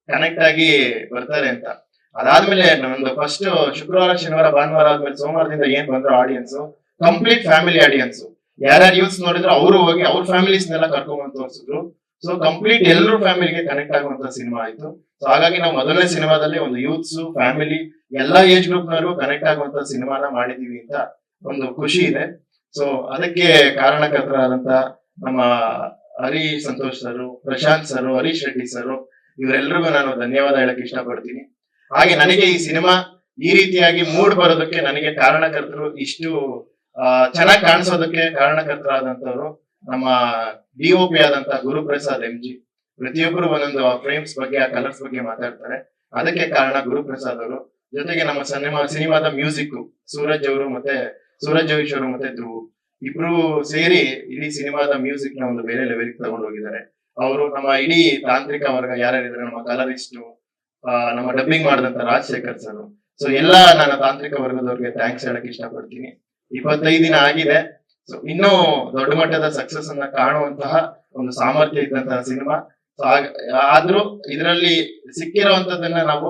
ಕನೆಕ್ಟ್ ಆಗಿ ಬರ್ತಾರೆ ಅಂತ. ಅದಾದ್ಮೇಲೆ ನಮ್ದು ಫಸ್ಟ್ ಶುಕ್ರವಾರ, ಶನಿವಾರ, ಭಾನುವಾರ ಆದ್ಮೇಲೆ ಸೋಮವಾರದಿಂದ ಏನ್ ಬಂದ್ರು ಆಡಿಯನ್ಸ್ ಕಂಪ್ಲೀಟ್ ಫ್ಯಾಮಿಲಿ ಆಡಿಯನ್ಸ್. ಯಾರ್ಯಾರು ಯೂತ್ಸ್ ನೋಡಿದ್ರು ಅವರು ಹೋಗಿ ಅವ್ರ ಫ್ಯಾಮಿಲೀಸ್ನೆಲ್ಲ ಕರ್ಕೊಂಡ್ ತೋರಿಸಿದ್ರು. ಸೊ ಕಂಪ್ಲೀಟ್ ಎಲ್ಲರೂ ಫ್ಯಾಮಿಲಿಗೆ ಕನೆಕ್ಟ್ ಆಗುವಂತ ಸಿನಿಮಾ ಆಯ್ತು. ಸೊ ಹಾಗಾಗಿ ನಾವು ಮೊದಲನೇ ಸಿನಿಮಾದಲ್ಲಿ ಒಂದು ಯೂತ್ಸ್, ಫ್ಯಾಮಿಲಿ, ಎಲ್ಲಾ ಏಜ್ ಗ್ರೂಪ್ ನವರು ಕನೆಕ್ಟ್ ಆಗುವಂತ ಸಿನಿಮಾನ ಮಾಡಿದೀವಿ ಅಂತ ಒಂದು ಖುಷಿ ಇದೆ. ಸೊ ಅದಕ್ಕೆ ಕಾರಣಕರ್ತರಾದಂತ ನಮ್ಮ Hari Santosh sir, Prashanth sir, Harish Reddy sir, ಇವರೆಲ್ಲರಿಗೂ ನಾನು ಧನ್ಯವಾದ ಹೇಳಕ್ ಇಷ್ಟಪಡ್ತೀನಿ. ಹಾಗೆ ನನಗೆ ಈ ಸಿನಿಮಾ ಈ ರೀತಿಯಾಗಿ ಮೂಡ್ ಬರೋದಕ್ಕೆ ನನಗೆ ಕಾರಣಕರ್ತರು, ಇಷ್ಟು ಚೆನ್ನಾಗಿ ಕಾಣಿಸೋದಕ್ಕೆ ಕಾರಣಕರ್ತರಾದಂತವ್ರು ನಮ್ಮ DOP ಆದಂತ ಗುರುಪ್ರಸಾದ್ MG. ಪ್ರತಿಯೊಬ್ಬರು ಒಂದೊಂದು ಫ್ರೇಮ್ಸ್ ಬಗ್ಗೆ, ಆ ಕಲರ್ಸ್ ಬಗ್ಗೆ ಮಾತಾಡ್ತಾರೆ. ಅದಕ್ಕೆ ಕಾರಣ ಗುರುಪ್ರಸಾದ್ ಅವರು. ಜೊತೆಗೆ ನಮ್ಮ ಸಿನಿಮಾದ ಮ್ಯೂಸಿಕ್ ಸೂರಜ್ ಅವರು ಮತ್ತೆ ಸೂರಜ್ ಜೋಯಿಶ್ವರ್ ಮತ್ತೆ ಧ್ರುವ್ ಇಬ್ರು ಸೇರಿ ಇಡೀ ಸಿನಿಮಾದ ಮ್ಯೂಸಿಕ್ ನ ಒಂದು ಬೇರೆ ಲೆವೆಲ್ ತಗೊಂಡು ಹೋಗಿದ್ದಾರೆ. ಅವರು ನಮ್ಮ ಇಡೀ ತಾಂತ್ರಿಕ ವರ್ಗ ಯಾರ್ಯಾರಿದ್ದಾರೆ, ನಮ್ಮ ಕಲರಿಸ್ಟ್, ನಮ್ಮ ಡಬ್ಬಿಂಗ್ ಮಾಡಿದಂತ ರಾಜಶೇಖರ್ ಸರ್, ಸೊ ಎಲ್ಲಾ ನನ್ನ ತಾಂತ್ರಿಕ ವರ್ಗದವ್ರಿಗೆ ಥ್ಯಾಂಕ್ಸ್ ಹೇಳಕ್ ಇಷ್ಟಪಡ್ತೀನಿ. 25 ದಿನ ಆಗಿದೆ. ಸೊ ಇನ್ನೂ ದೊಡ್ಡ ಮಟ್ಟದ ಸಕ್ಸಸ್ ಅನ್ನ ಕಾಣುವಂತಹ ಒಂದು ಸಾಮರ್ಥ್ಯ ಇದ್ದಂತಹ ಸಿನಿಮಾ. ಸೊ ಆದ್ರೂ ಇದರಲ್ಲಿ ಸಿಕ್ಕಿರುವಂತದನ್ನ ನಾವು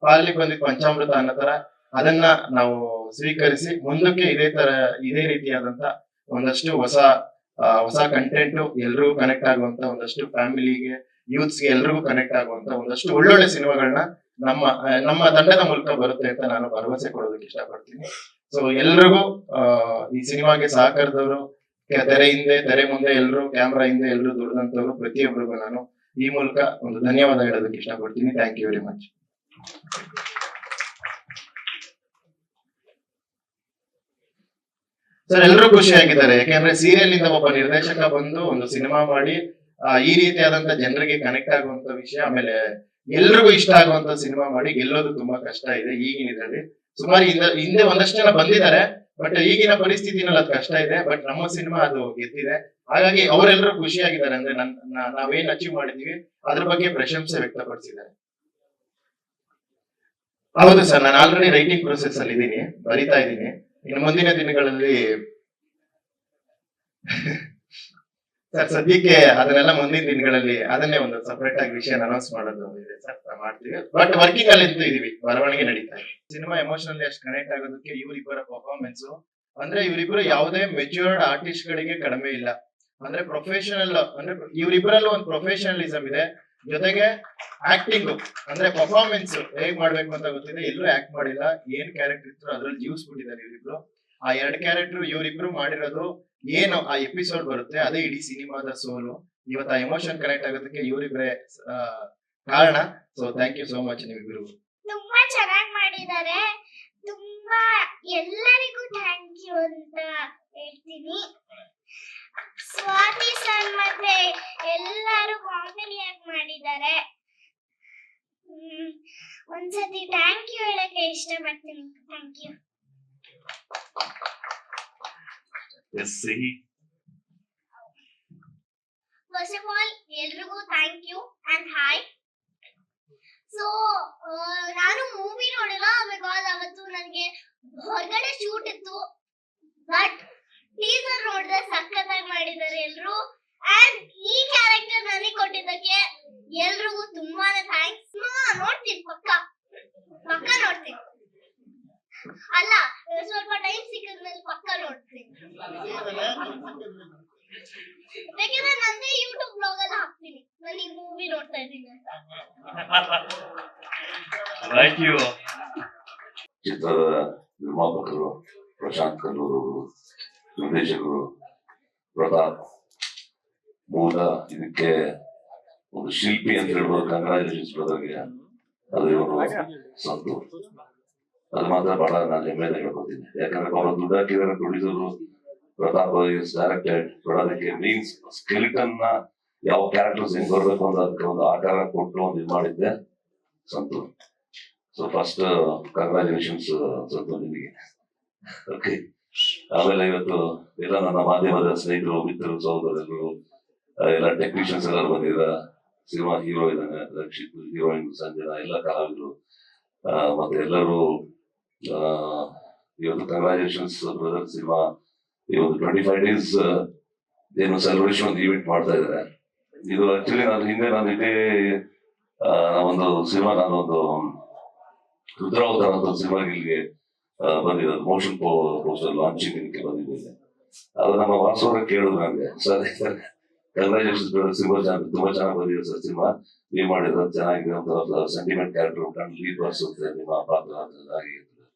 ಪಾಲಿಗೆ ಬಂದಿದ್ ಪಂಚಾಮೃತ ಅನ್ನೋ ತರ ಅದನ್ನ ನಾವು ಸ್ವೀಕರಿಸಿ ಮುಂದಕ್ಕೆ ಇದೇ ರೀತಿಯಾದಂತ ಒಂದಷ್ಟು ಹೊಸ ಕಂಟೆಂಟ್ ಎಲ್ರಿಗೂ ಕನೆಕ್ಟ್ ಆಗುವಂತ, ಒಂದಷ್ಟು ಫ್ಯಾಮಿಲಿಗೆ, ಯೂತ್ಸ್ ಗೆ ಎಲ್ರಿಗೂ ಕನೆಕ್ಟ್ ಆಗುವಂತ ಒಂದಷ್ಟು ಒಳ್ಳೊಳ್ಳೆ ಸಿನಿಮಾಗಳನ್ನ ನಮ್ಮ ತಂಡದ ಮೂಲಕ ಬರುತ್ತೆ ಅಂತ ನಾನು ಭರವಸೆ ಕೊಡೋದಕ್ಕೆ ಇಷ್ಟಪಡ್ತೀನಿ. ಸೊ ಎಲ್ರಿಗೂ ಈ ಸಿನಿಮಾಗೆ ಸಹಕಾರದವರು, ತೆರೆ ಹಿಂದೆ ತೆರೆ ಮುಂದೆ ಎಲ್ರು, ಕ್ಯಾಮ್ರಾ ಹಿಂದೆ ಎಲ್ರು ದುಡಿದಂತವ್ರು ಪ್ರತಿಯೊಬ್ಬರಿಗೂ ನಾನು ಈ ಮೂಲಕ ಒಂದು ಧನ್ಯವಾದ ಹೇಳೋದಕ್ಕೆ ಇಷ್ಟಪಡ್ತೀನಿ. Thank you very much. Sir ಎಲ್ರು ಖುಷಿಯಾಗಿದ್ದಾರೆ, ಯಾಕೆಂದ್ರೆ ಸೀರಿಯಲ್ ಇಂದ ಒಬ್ಬ ನಿರ್ದೇಶಕ ಬಂದು ಒಂದು ಸಿನಿಮಾ ಮಾಡಿ ಈ ರೀತಿಯಾದಂತ ಜನರಿಗೆ ಕನೆಕ್ಟ್ ಆಗುವಂತ ವಿಷಯ, ಆಮೇಲೆ ಎಲ್ರಿಗೂ ಇಷ್ಟ ಆಗುವಂತ ಸಿನಿಮಾ ಮಾಡಿ ಗೆಲ್ಲೋದು ತುಂಬಾ ಕಷ್ಟ ಇದೆ ಈಗಿನ ಇದರಲ್ಲಿ. ಸುಮಾರು ಹಿಂದೆ ಒಂದಷ್ಟು ಜನ ಬಂದಿದ್ದಾರೆ, ಬಟ್ ಈಗಿನ ಪರಿಸ್ಥಿತಿನಲ್ಲಿ ಅದು ಕಷ್ಟ ಇದೆ. ಬಟ್ ನಮ್ಮ ಸಿನಿಮಾ ಅದು ಗೆದ್ದಿದೆ, ಹಾಗಾಗಿ ಅವರೆಲ್ಲರೂ ಖುಷಿಯಾಗಿದ್ದಾರೆ. ಅಂದ್ರೆ ನಾವೇನ್ ಅಚೀವ್ ಮಾಡಿದೀವಿ ಅದ್ರ ಬಗ್ಗೆ ಪ್ರಶಂಸೆ ವ್ಯಕ್ತಪಡಿಸಿದ್ದಾರೆ. ಹೌದು ಸರ್, ನಾನು ಆಲ್ರೆಡಿ ರೈಟಿಂಗ್ ಪ್ರೊಸೆಸ್ ಅಲ್ಲಿ ಇದ್ದೀನಿ, ಬರಿತಾ ಇದ್ದೀನಿ. ಇನ್ನು ಮುಂದಿನ ದಿನಗಳಲ್ಲಿ ಸರ್ ಸದ್ಯಕ್ಕೆ ಅದನ್ನೆಲ್ಲ ಮುಂದಿನ ದಿನಗಳಲ್ಲಿ ಅದನ್ನೇ ಒಂದು ಸಪರೇಟ್ ಆಗಿ ವಿಷಯ ಅನೌನ್ಸ್ ಮಾಡೋದು ಇದೆ ಸರ್, ಮಾಡ್ತೀವಿ. ಬಟ್ ವರ್ಕಿಂಗ್ ಅಲ್ಲಿ ಅಂತೂ ಇದೀವಿ, ಬರವಣಿಗೆ ನಡೀತಾ ಇದೆ. ಸಿನಿಮಾ ಎಮೋಷನಲಿ ಅಷ್ಟು ಕನೆಕ್ಟ್ ಆಗೋದಕ್ಕೆ ಇವರಿಬ್ಬರ ಪರ್ಫಾರ್ಮೆನ್ಸ್, ಅಂದ್ರೆ ಇವರಿಬ್ಬರು ಯಾವುದೇ ಮೆಚ್ಯೂರ್ಡ್ ಆರ್ಟಿಸ್ಟ್ ಗಳಿಗೆ ಕಡಿಮೆ ಇಲ್ಲ. ಅಂದ್ರೆ ಪ್ರೊಫೆಷನಲ್, ಅಂದ್ರೆ ಇವರಿಬ್ಬರಲ್ಲೂ ಒಂದು ಪ್ರೊಫೆಷನಲಿಸಂ ಇದೆ, ಜೊತೆಗೆ ಆಕ್ಟಿಂಗ್ ಅಂದ್ರೆ ಪರ್ಫಾರ್ಮೆನ್ಸ್ ಹೇಗ್ ಮಾಡ್ಬೇಕು ಅಂತ ಗೊತ್ತಿದೆ. ಎಲ್ಲೂ ಆಕ್ಟ್ ಮಾಡಿಲ್ಲ, ಏನ್ ಕ್ಯಾರೆಕ್ಟರ್ ಇತ್ತು ಅದ್ರಲ್ಲಿ ಜೀವಿಸ್ಬಿಟ್ಟಿದ್ದಾರೆ ಇವರಿಬ್ರು. ಆ 2 ಕ್ಯಾರೆಕ್ಟರ್ ಇವರಿಬ್ರು ಮಾಡಿರೋದು ಏನು ಆ ಎಪಿಸೋಡ್ ಬರುತ್ತೆ, ಅದೇ ಇಡೀ ಸಿನಿಮಾದ ಸೋಲು. ಇವತ್ತು ಆ ಎಮೋಷನ್ ಕನೆಕ್ಟ್ ಆಗೋದಕ್ಕೆ ಇವರಿಬ್ರೆ ಕಾರಣ. So thank you so much ನಿಮ್ಮಿಬ್ರು. ತುಂಬಾ ಚೆನ್ನಾಗಿ ಮಾಡಿದ್ದಾರೆ. ತುಂಬಾ ಎಲ್ಲರಿಗೂ ಥ್ಯಾಂಕ್ ಯು ಅಂತ ಹೇಳ್ತೀನಿ. ಸ್ವಾತಿ ಸರ್ ಮತ್ತೆ ಎಲ್ಲರೂ ಕಾಮಿಡಿಯಾಗಿ ಮಾಡಿದ್ದಾರೆ. ಒಂದ್ಸತಿ ಥ್ಯಾಂಕ್ ಯು ಹೇಳಕ್ಕೆ ಇಷ್ಟಪಡ್ತೀನಿ. Thank you. First of all ಎಲ್ರಿಗೂ thank you and hi. So ನಾನು ಮೂವಿ ನೋಡಿಲ್ಲ, ಬಿಕಾಸ್ ಅವತ್ತು ನನಗೆ ಹೊರಗಡೆ ಶೂಟ್ ಇತ್ತು. ಬಟ್ ಟೀಸರ್ ನೋಡಿದ್ರೆ ಸಖತ್ತಾಗಿ ಮಾಡಿದ್ದಾರೆ ಎಲ್ರು. ಅಂಡ್ ಈ ಕ್ಯಾರೆಕ್ಟರ್ ನನಗೆ ಕೊಟ್ಟಿದ್ದಕ್ಕೆ ಎಲ್ರಿಗೂ ತುಂಬಾನೇ ಥ್ಯಾಂಕ್ಸ್. ನೋಡ್ತೀನಿ, ಪಕ್ಕ ನೋಡ್ತೀನಿ. ಅಲ್ಲ, ಸ್ವಲ್ಪ ಟೈಮ್ ಸಿಕ್ಕಿದ್ಮೇಲೆ ಪಕ್ಕ ನೋಡ್ತೀನಿ. ಬೇಕಿದ್ರೆ ನಂದೇ ಯೂಟ್ಯೂಬ್ ಬ್ಲಾಗ್ ಅಲ್ಲಿ ಹಾಕ್ತೀನಿ, ನಾನು ಈ ಮೂವಿ ನೋಡ್ತಾ ಇದ್ದೀನಿ ಅಂತ. Thank you. ಚಿತ್ರದ ನಿರ್ಮಾಪಕರು ಪ್ರಶಾಂತ್ ಕಲ್ಲೂರು, ನಿರ್ದೇಶಕರು ಪ್ರತಾಪ್, ಮೂಲ ಇದಕ್ಕೆ ಒಂದು ಶಿಲ್ಪಿ ಅಂತ ಹೇಳ್ಬೋದು. ಕಂಗ್ರಾಚುಲೇಷನ್ಸ್ ಬ್ರದರ್ಗೆ. ಅದು ಇವರು ಸಂತು, ಅದು ಮಾತ್ರ ಬಹಳ ನಾನು ಹೆಮ್ಮೆಯಿಂದ ಹೇಳ್ಕೊತೀನಿ. ಯಾಕಂದ್ರೆ ಅವರು ದುಡ್ಡು ಹಾಕಿದಾರೆ producer. Pratap is directed, but ಅದಕ್ಕೆ ಮೀನ್ಸ್ ಸ್ಕೆಲಿಟನ್ ನ ಯಾವ ಕ್ಯಾರೆಕ್ಟರ್ಸ್ ಹೆಂಗ್ ಬರ್ಬೇಕು ಅಂತ ಅದಕ್ಕೆ ಒಂದು ಆಕಾರ ಕೊಟ್ಟು ಒಂದು ಇದು ಮಾಡಿದ್ದೆ Santu. So first congratulations Santu ನಿಮಗೆ. ಓಕೆ, ಆಮೇಲೆ ಇವತ್ತು ಎಲ್ಲ ನನ್ನ ಮಾಧ್ಯಮದ ಸ್ನೇಹಿತರು, ಮಿತ್ರರು, ಸಹೋದರರು, ಎಲ್ಲ ಟೆಕ್ನಿಷಿಯನ್ಸ್ ಎಲ್ಲರೂ ಬಂದಿದ್ರ. ಸಿನಿಮಾ ಹೀರೋ ಇದ್ದಾನೆ ರಕ್ಷಿತ್, ಹೀರೋಯಿನ್ ಸಂಜನಾ, ಎಲ್ಲ ಕಲಾವಿದರು ಮತ್ತೆ ಎಲ್ಲರೂ ಇವತ್ತು ಕಂಗ್ರಾಚುಲೇಷನ್ಸ್ ಬ್ರದರ್. ಸಿನಿಮಾ ಇವತ್ತು 25 days ಏನು ಸೆಲೆಬ್ರೇಷನ್ ಒಂದು ಈವೆಂಟ್ ಮಾಡ್ತಾ ಇದ್ದಾರೆ. ಇದು ಆಕ್ಚುಲಿ ನಾನು ಇದೇ ಒಂದು ಸಿನಿಮಾ, ನಾನೊಂದು ರುದ್ರಾವತಾರ ಅಂತ ಒಂದು ಸಿನಿಮಾಗೆ ಇಲ್ಲಿಗೆ ಬಂದಿದ್ದೆ, ಮೋಷನ್ ಪೋಸ್ಟರ್ ಲಾಂಚಿಂಗ್ ಇದಕ್ಕೆ ಬಂದಿದ್ದೇನೆ. ಅದು ನಮ್ಮ ವಾಸವರ ಕೇಳಿದ್ರು ನನಗೆ, ಸರ್ ಕಂಗ್ರಾಚುಲೇಷನ್ಸ್ ಬ್ರದರ್, ಸಿನಿಮಾ ತುಂಬಾ ಚೆನ್ನಾಗಿ ಬಂದಿದೆ ಸರ್, ಸಿನಿಮಾ ನೀವು ಮಾಡಿದ್ರೆ ಚೆನ್ನಾಗಿದೆ ಅಂತ ಸೆಂಟಿಮೆಂಟ್ ಕ್ಯಾರೆಕ್ಟರ್ ಲೀಡ್ ಬರ್ಸುತ್ತೆ ನಿಮ್ಮ ಪಾತ್ರ ಹಾಗೆ.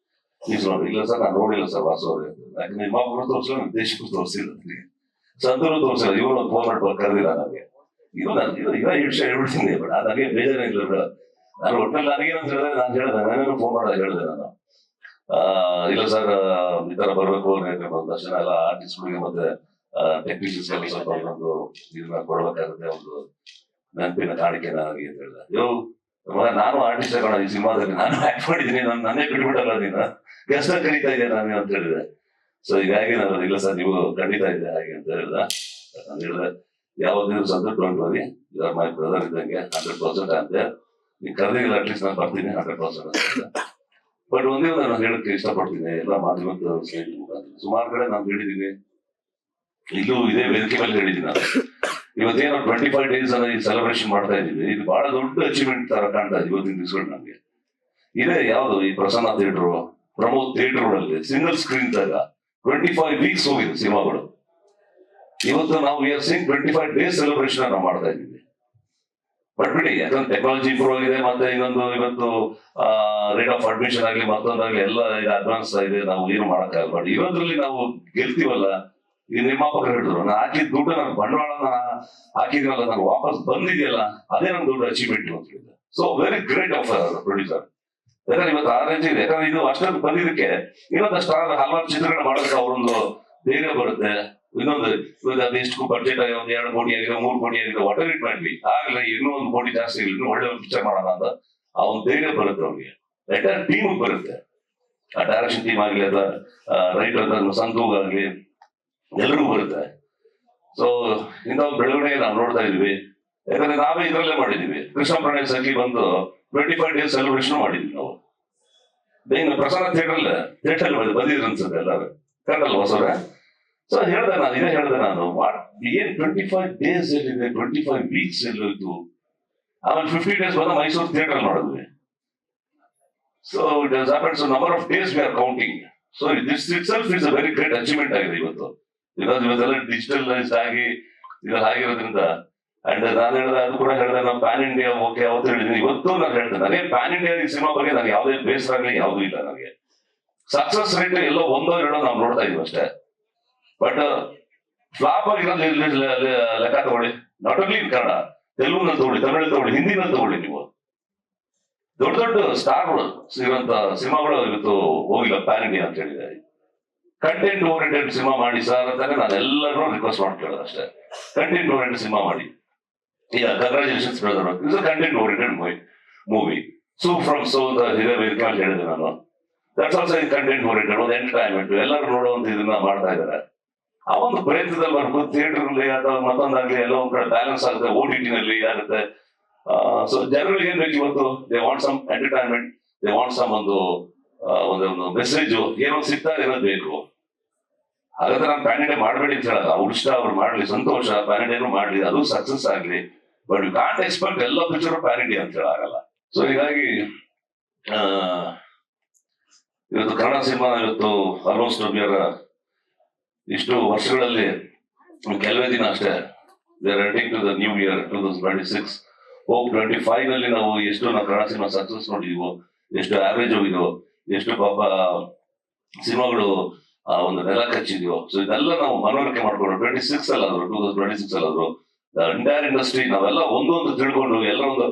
ಇಲ್ಲ ಸರ್, ನಾನು ನೋಡಿಲ್ಲ ಸರ್ ವಾಸವರ, ಯಾಕಂದ್ರೆ ನಿರ್ಮಾಪಕರು ತೋರಿಸಿಲ್ಲ, ನಿರ್ದೇಶಕರು ತೋರಿಸಿಲ್ಲ, ಸಂತರು ತೋರಿಸಿಲ್ಲ. ಇವರು ಫೋನ್ ಮಾಡಿ ಕರೆದಿಲ್ಲ ನನಗೆ. ಈಗ ವಿಷಯ ಹೇಳ್ಬಿಡ್ತೀನಿ, ಬಟ್ ನನಗೆ ಬೇಜಾರಿಲ್ಲ ಬೇಡ. ನಾನು ಒಟ್ಟಿನಲ್ಲಿ ನನಗೇನಂತ ಹೇಳಿದ್ರೆ ನಾನು ಹೇಳಿದೆ, ನಾನೇನು ಫೋನ್ ಮಾಡೋದು ಹೇಳಿದೆ ನಾನು. ಇಲ್ಲ ಸರ್ ಈ ತರ ಬರ್ಬೇಕು, ಒಂದಷ್ಟು ಜನ ಎಲ್ಲ ಆರ್ಟಿಸ್ಟ್ಗಳಿಗೆ ಮತ್ತೆ ಟೆಕ್ನಿಷಿಯನ್ಸ್ ಎಲ್ಲ ಸ್ವಲ್ಪ ಒಂದು ಇದನ್ನ ಕೊಡ್ಬೇಕಾಗುತ್ತೆ, ಒಂದು ನೆನಪಿನ ಕಾಣಿಕೆ ನನಗೆ ಅಂತ ಹೇಳಿದೆ. ನಾನು ಆರ್ಟಿಸ್ಟ್ ಆಗೋಣ ಈ ಸಿನಿಮಾದಲ್ಲಿ, ನಾನು ಆಕ್ಟ್ ಮಾಡಿದ್ದೀನಿ, ನನ್ನೇ ಬಿಟ್ಬಿಟ್ಟಲ್ಲ ನೀನು, ಗೆಸ್ಟ್ ಕರೀತಾ ಇದ್ದೆ ನಾನು ಅಂತ ಹೇಳಿದೆ. ಸೊ ಹೀಗಾಗಿ ನಾನು ಇಲ್ಲ ಸರ್ ನೀವು ಖಂಡಿತ ಇದೆ ಹಾಗೆ ಅಂತ ಹೇಳ್ದ. ನಾನು ಹೇಳಿದೆ ಯಾವ್ದು Santa don't worry, you are my brother ಇದ್ದಂಗೆ 100% ಅಂತ. ನೀವು ಕರೆದಿಲ್ಲ ಅಟ್ಲೀಸ್ಟ್ ನಾನು ಬರ್ತೀನಿ 100% ಅಂತ. ಬಟ್ ಒಂದೇ ನಾನು ಹೇಳಕ್ಕೆ ಇಷ್ಟಪಡ್ತೀನಿ ಎಲ್ಲ ಮಾಧ್ಯಮದ ಸ್ನೇಹಿತರ ಮುಖಾಂತರ. ಸುಮಾರು ಕಡೆ ನಾನು ಹೇಳಿದ್ದೀನಿ, ಇಲ್ಲೂ ಇದೇ ವೇದಿಕೆ ಮೇಲೆ ಹೇಳಿದ್ದೀನಿ ನಾನು. ಇವತ್ತೇನು 25 days ಅನ್ನ ಈ ಸೆಲೆಬ್ರೇಷನ್ ಮಾಡ್ತಾ ಇದ್ದೀವಿ, ಇದು ಬಹಳ ದೊಡ್ಡ ಅಚೀವ್ಮೆಂಟ್ ತರ ಕಾಣ್ತಾ ಇದೆ ಇವತ್ತಿನ ದಿವಸಗಳು ನಮ್ಗೆ. ಇದೇ ಯಾವ್ದು ಈ ಪ್ರಸನ್ನ ಥಿಯೇಟರ್, ಪ್ರಮೋದ್ ಥಿಯೇಟರ್ಗಳಲ್ಲಿ ಸಿಂಗಲ್ ಸ್ಕ್ರೀನ್ ದಾಗ 25 weeks ಹೋಗಿದೆ ಸಿನಿಮಾಗಳು. ಇವತ್ತು ನಾವು we are seeing 25 days celebration ನಾವು ಮಾಡ್ತಾ ಇದ್ದೀವಿ. ಬಟ್ ಬಿಡಿ, ಯಾಕಂದ್ರೆ ಟೆಕ್ನಾಲಜಿ ಇಂಪ್ರೂವ್ ಆಗಿದೆ, ಮತ್ತೆ ಇನ್ನೊಂದು ಇವತ್ತು ರೇಟ್ ಆಫ್ ಅಡ್ಮಿಷನ್ ಆಗಲಿ ಮತ್ತೊಂದಾಗ್ಲಿ ಎಲ್ಲ ಈಗ ಅಡ್ವಾನ್ಸ್ ಆಗಿದೆ, ನಾವು ಏನು ಮಾಡಕ್ಕಾಗಲ್ಲ. ಬಟ್ ಇರೋದ್ರಲ್ಲಿ ನಾವು ಗೆಲ್ತೀವಲ್ಲ. ಈ ನಿರ್ಮಾಪಕರು ಹೇಳಿದ್ರು, ನಾನು ಹಾಕಿದ ದುಡ್ಡು, ನನ್ನ ಬಂಡವಾಳ ಹಾಕಿದ್ರಲ್ಲ, ನಾನು ವಾಪಸ್ ಬಂದಿದೆಯಲ್ಲ, ಅದೇ ನನ್ ದೊಡ್ಡ ಅಚೀವ್ಮೆಂಟ್ ಅಂತ ಹೇಳಿದೆ. So very great of producer. ಯಾಕಂದ್ರೆ ಇವತ್ತು ಆ ರೇಂಜ್ ಇದೆ. ಯಾಕಂದ್ರೆ ಇದು ಅಷ್ಟೊಂದು ಬಂದಿದ್ದಕ್ಕೆ ಇನ್ನೊಂದಷ್ಟು ಹಲವಾರು ಚಿತ್ರಗಳನ್ನ ಮಾಡೋದಕ್ಕೆ ಅವರೊಂದು ಧೈರ್ಯ ಬರುತ್ತೆ. ಇನ್ನೊಂದು ಇವಾಗ ಅದೆಷ್ಟು ಬಡ್ಜೆಟ್ ಆಗಿದೆ, 2 ಕೋಟಿ ಆಗಿದೆ, 3 ಕೋಟಿ ಆಗಿದೆ, ವಾಟರ್ ಇಟ್ ಮಾಡ್ಲಿ ಆಗ್ಲಿ, ಇನ್ನೂ 1 ಕೋಟಿ ಜಾಸ್ತಿ ಆಗಲಿ, ಇನ್ನೂ ಒಳ್ಳೆ ಒಂದು ಪಿಕ್ಚರ್ ಮಾಡೋಣ ಅಂತ ಆ ಒಂದು ಧೈರ್ಯ ಬರುತ್ತೆ ಅವ್ರಿಗೆ. ಎಂಟೈರ್ ಟೀಮ್ ಬರುತ್ತೆ. ಆ ಡೈರೆಕ್ಷನ್ ಟೀಮ್ ಆಗ್ಲಿ, ಅಥವಾ ರೈಟರ್ ಸಂತೂ ಆಗ್ಲಿ, ಎಲ್ಲರಿಗೂ ಬರುತ್ತೆ. ಸೊ ಇಂಥ ಒಂದು ಬೆಳವಣಿಗೆ ನಾವು ನೋಡ್ತಾ ಇದೀವಿ. ಯಾಕಂದ್ರೆ ನಾವೇ ಇದರಲ್ಲೇ ಮಾಡಿದೀವಿ. ಕೃಷ್ಣ ಪ್ರಣಯ ಸಖಿ ಬಂದು 25 days ಸೆಲೆಬ್ರೇಷನ್ ಮಾಡಿದ್ವಿ ನಾವು. ಇನ್ನು ಪ್ರಸನ್ನ ಥಿಯೇಟರ್ ಬಂದಿದ್ರು ಅನ್ಸುತ್ತೆ ಎಲ್ಲರೂ, ಕನ್ನಡಲ್ಲ ಹೊಸವ್ರ. ಸೊ ಹೇಳ್ದೆ ನಾನು, ಇದೇ ಹೇಳ್ದೆ ನಾನು, ಏನ್ 25 days ಎಲ್ಲಿದೆ, 25 weeks ಎಲ್ಲೋಯ್ತು. ಆಮೇಲೆ 50 days ಬಂದ ಮೈಸೂರು ಥಿಯೇಟರ್ ಮಾಡಿದ್ವಿ. So it has happened. So number of days we are counting. So this it self is a very great achievement ಆಗಿದೆ ಇವತ್ತು. ಬಿಕಾಸ್ ಇವತ್ತೆಲ್ಲ ಡಿಜಿಟಲೈಸ್ಡ್ ಆಗಿ ಇದೆಲ್ಲ ಆಗಿರೋದ್ರಿಂದ. ಅಂಡ್ ನಾನು ಹೇಳಿದೆ, ಅದು ಕೂಡ ಹೇಳಿದೆ, ನಾವು ಪ್ಯಾನ್ ಇಂಡಿಯಾ ಓಕೆ ಅವತ್ತು ಹೇಳಿದ್ದೀನಿ, ಇವತ್ತು ನಾನು ಹೇಳ್ತೇನೆ, ನನಗೆ ಪ್ಯಾನ್ ಇಂಡಿಯಾ ಈ ಸಿನಿಮಾ ಬಗ್ಗೆ ನನಗೆ ಯಾವುದೇ ಬೇಸರ ಆಗಲಿ ಯಾವುದೂ ಇಲ್ಲ. ನನಗೆ ಸಕ್ಸಸ್ ರೇಟ್ ಎಲ್ಲೋ 1-2 ನಾವು ನೋಡ್ತಾ ಇದೀವಿ ಅಷ್ಟೇ. ಬಟ್ ಫ್ಲಾಪ್ ಆಗಿರೋದು ಲೆಕ್ಕ ತಗೊಳ್ಳಿ. ನಾಟ್ ಓನ್ಲಿ ಇನ್ ಕನ್ನಡ, ತೆಲುಗುನಲ್ಲಿ ತಗೊಳ್ಳಿ, ತಮಿಳಲ್ಲಿ ತಗೊಳ್ಳಿ, ಹಿಂದಿನಲ್ಲಿ ತಗೊಳ್ಳಿ. ನೀವು ದೊಡ್ಡ ದೊಡ್ಡ ಸ್ಟಾರ್ಗಳು ಇರುವಂತ ಸಿನಿಮಾಗಳು ಇವತ್ತು ಹೋಗಿಲ್ಲ ಪ್ಯಾನ್ ಇಂಡಿಯಾ ಅಂತ ಹೇಳಿದೆ. ಕಂಟೆಂಟ್ ಓರಿಯೆಂಟೆಡ್ ಸಿನಿಮಾ ಮಾಡಿ ಸರ್ ಅಂತಾನೆ ನಾನು ಎಲ್ಲರೂ ರಿಕ್ವೆಸ್ಟ್ ಮಾಡ್ಕೊಳ್ಳೋದು ಅಷ್ಟೇ. ಕಂಟೆಂಟ್ ಓರಿಯೆಂಟೆಡ್ ಸಿನಿಮಾ ಮಾಡಿ. Congratulations brother, it's a content oriented movie. So from so ಇದೇ ವೇದಿಕೆ ಮೇಲೆ ಹೇಳಿದೆ ನಾನು. ದಟ್ಸ್ ಆಲ್ಸೋ ಕಂಟೆಂಟ್ ಓರಿಯೆಂಟೆಡ್, ಒಂದು ಎಂಟರ್ಟೈನ್ಮೆಂಟ್, ಎಲ್ಲರೂ ನೋಡುವಂತ ಇದನ್ನ ಮಾಡ್ತಾ ಇದ್ದಾರೆ. ಆ ಒಂದು ಪ್ರಯತ್ನದಲ್ಲಿ ಬರ್ಬೋದು ಥಿಯೇಟರ್ಲಿ ಅಥವಾ ಮತ್ತೊಂದಾಗ್ಲಿ ಎಲ್ಲ ಒಂದ್ ಕಡೆ ಬ್ಯಾಲೆನ್ಸ್ ಆಗುತ್ತೆ, OTT ನಲ್ಲಿ ಆಗುತ್ತೆ. ಸೊ ಜನಗಳಿಗೆ ಏನ್ ಬೇಕು ಇವತ್ತು, they want some entertainment, they want some ಒಂದು ಮೆಸೇಜ್ ಏನೋ ಸಿಗ್ತಾ ಇರೋದು ಬೇಕು. ಹಾಗಾದ್ರೆ ನಾನು ಪ್ಯಾನ್ ಇಂಡಿಯಾ ಮಾಡಬೇಡಿ ಅಂತ ಹೇಳಲ್ಲ. ಅವ್ರು ಇಷ್ಟ, ಅವ್ರು ಮಾಡ್ಲಿ, ಸಂತೋಷ, ಪ್ಯಾನ್ ಇಂಡಿಯಾನು ಮಾಡ್ಲಿ, ಅದು ಸಕ್ಸಸ್ ಆಗ್ಲಿ. ಬಟ್ ಯು ಕಾಂಟ್ ಎಕ್ಸ್ಪೆಕ್ಟ್ ಎಲ್ಲ ಪಿಕ್ಚರ್ ಪ್ಯಾನ್ ಇಂಡಿಯಾ ಅಂತ ಹೇಳಾಗಲ್ಲ. ಸೊ ಹೀಗಾಗಿ ಇವತ್ತು ಕನ್ನಡ ಸಿನಿಮಾ ಇವತ್ತು ಆಲ್ಮೋಸ್ಟ್ ಇಷ್ಟು ವರ್ಷಗಳಲ್ಲಿ ಕೆಲವೇ ದಿನ ಅಷ್ಟೇ we are ending to the new year 2026. ಹೋಗ್ 25 ನಲ್ಲಿ ನಾವು ಎಷ್ಟು ನಾವು ಕನ್ನಡ ಸಿನಿಮಾ ಸಕ್ಸಸ್ ನೋಡಿದೀವೋ, ಎಷ್ಟು ಆವರೇಜ್ ಹೋಗಿದೋ, ಎಷ್ಟು ಪಾಪ ಸಿನಿಮಾಗಳು ಒಂದು ನೆಲ ಕಚ್ಚಿದ್ಯೋ. ಸೊ ಇದೆಲ್ಲ ನಾವು ಮನವರಿಕೆ ಮಾಡ್ಕೊಂಡು 2026 ಅಲ್ಲಾದ್ರು ದ ಎಂಟೈರ್ ಇಂಡಸ್ಟ್ರಿ ನಾವೆಲ್ಲ ಒಂದೊಂದು ತಿಳ್ಕೊಂಡು ಎಲ್ಲ ಒಂದು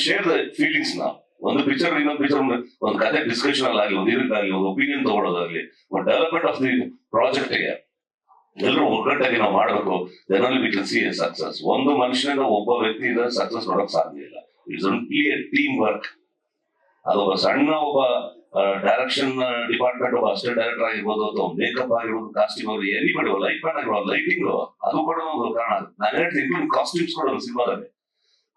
ಶೇರ್ ದ ಫೀಲಿಂಗ್ಸ್ ನ. ಒಂದು ಪಿಕ್ಚರ್ ಇನ್ನೊಂದು ಪಿಕ್ಚರ್ ಒಂದು ಕತೆ ಡಿಸ್ಕಷನ್ ಅಲ್ಲಿ ಒಂದು ಇದಕ್ಕಾಗ್ಲಿ, ಒಂದು ಒಪಿನಿಯನ್ ತಗೊಳ್ಳೋದಾಗ್ಲಿ, ಒಂದು ಡೆವಲಪ್ಮೆಂಟ್ ಆಫ್ ದಿ ಪ್ರಾಜೆಕ್ಟ್ ಗೆ ಎಲ್ಲರೂ ಒಗ್ಗಟ್ಟಾಗಿ ನಾವು ಮಾಡಬೇಕು. ಜನರಲ್ಲಿ we can see a success. ಒಂದು ಮನುಷ್ಯನಿಂದ ಒಬ್ಬ ವ್ಯಕ್ತಿಯಿಂದ ಸಕ್ಸಸ್ ನೋಡಕ್ ಸಾಧ್ಯ ಇಲ್ಲ. It's only a team work. ಅದೊಬ್ಬ ಸಣ್ಣ ಒಬ್ಬ ಡೈರೆಕ್ಷನ್ ಡಿಪಾರ್ಟ್ಮೆಂಟ್ ಒಬ್ಬ ಅಸಿಸ್ಟೆಂಟ್ ಡೈರೆಕ್ಟರ್ ಆಗಿರ್ಬೋದು, ಅಥವಾ ಮೇಕಪ್ ಆಗಿರ್ಬೋದು, ಕಾಸ್ಟ್ಯೂಮ್ ಅವರು ಎನಿಬಡಿ, ಲೈಟ್ ಮ್ಯಾನ್ ಆಗಿರ್ಬೋದು, ಲೈಟಿಂಗ್, ಅದು ಕೂಡ ಒಂದು ಕಾರಣ. ನಾನು ಹೇಳ್ತೀನಿ, ಕಾಸ್ಟ್ಯೂಮ್ಸ್ ಕೂಡ ಒಂದು ಸಿನಿಮಾದಲ್ಲಿ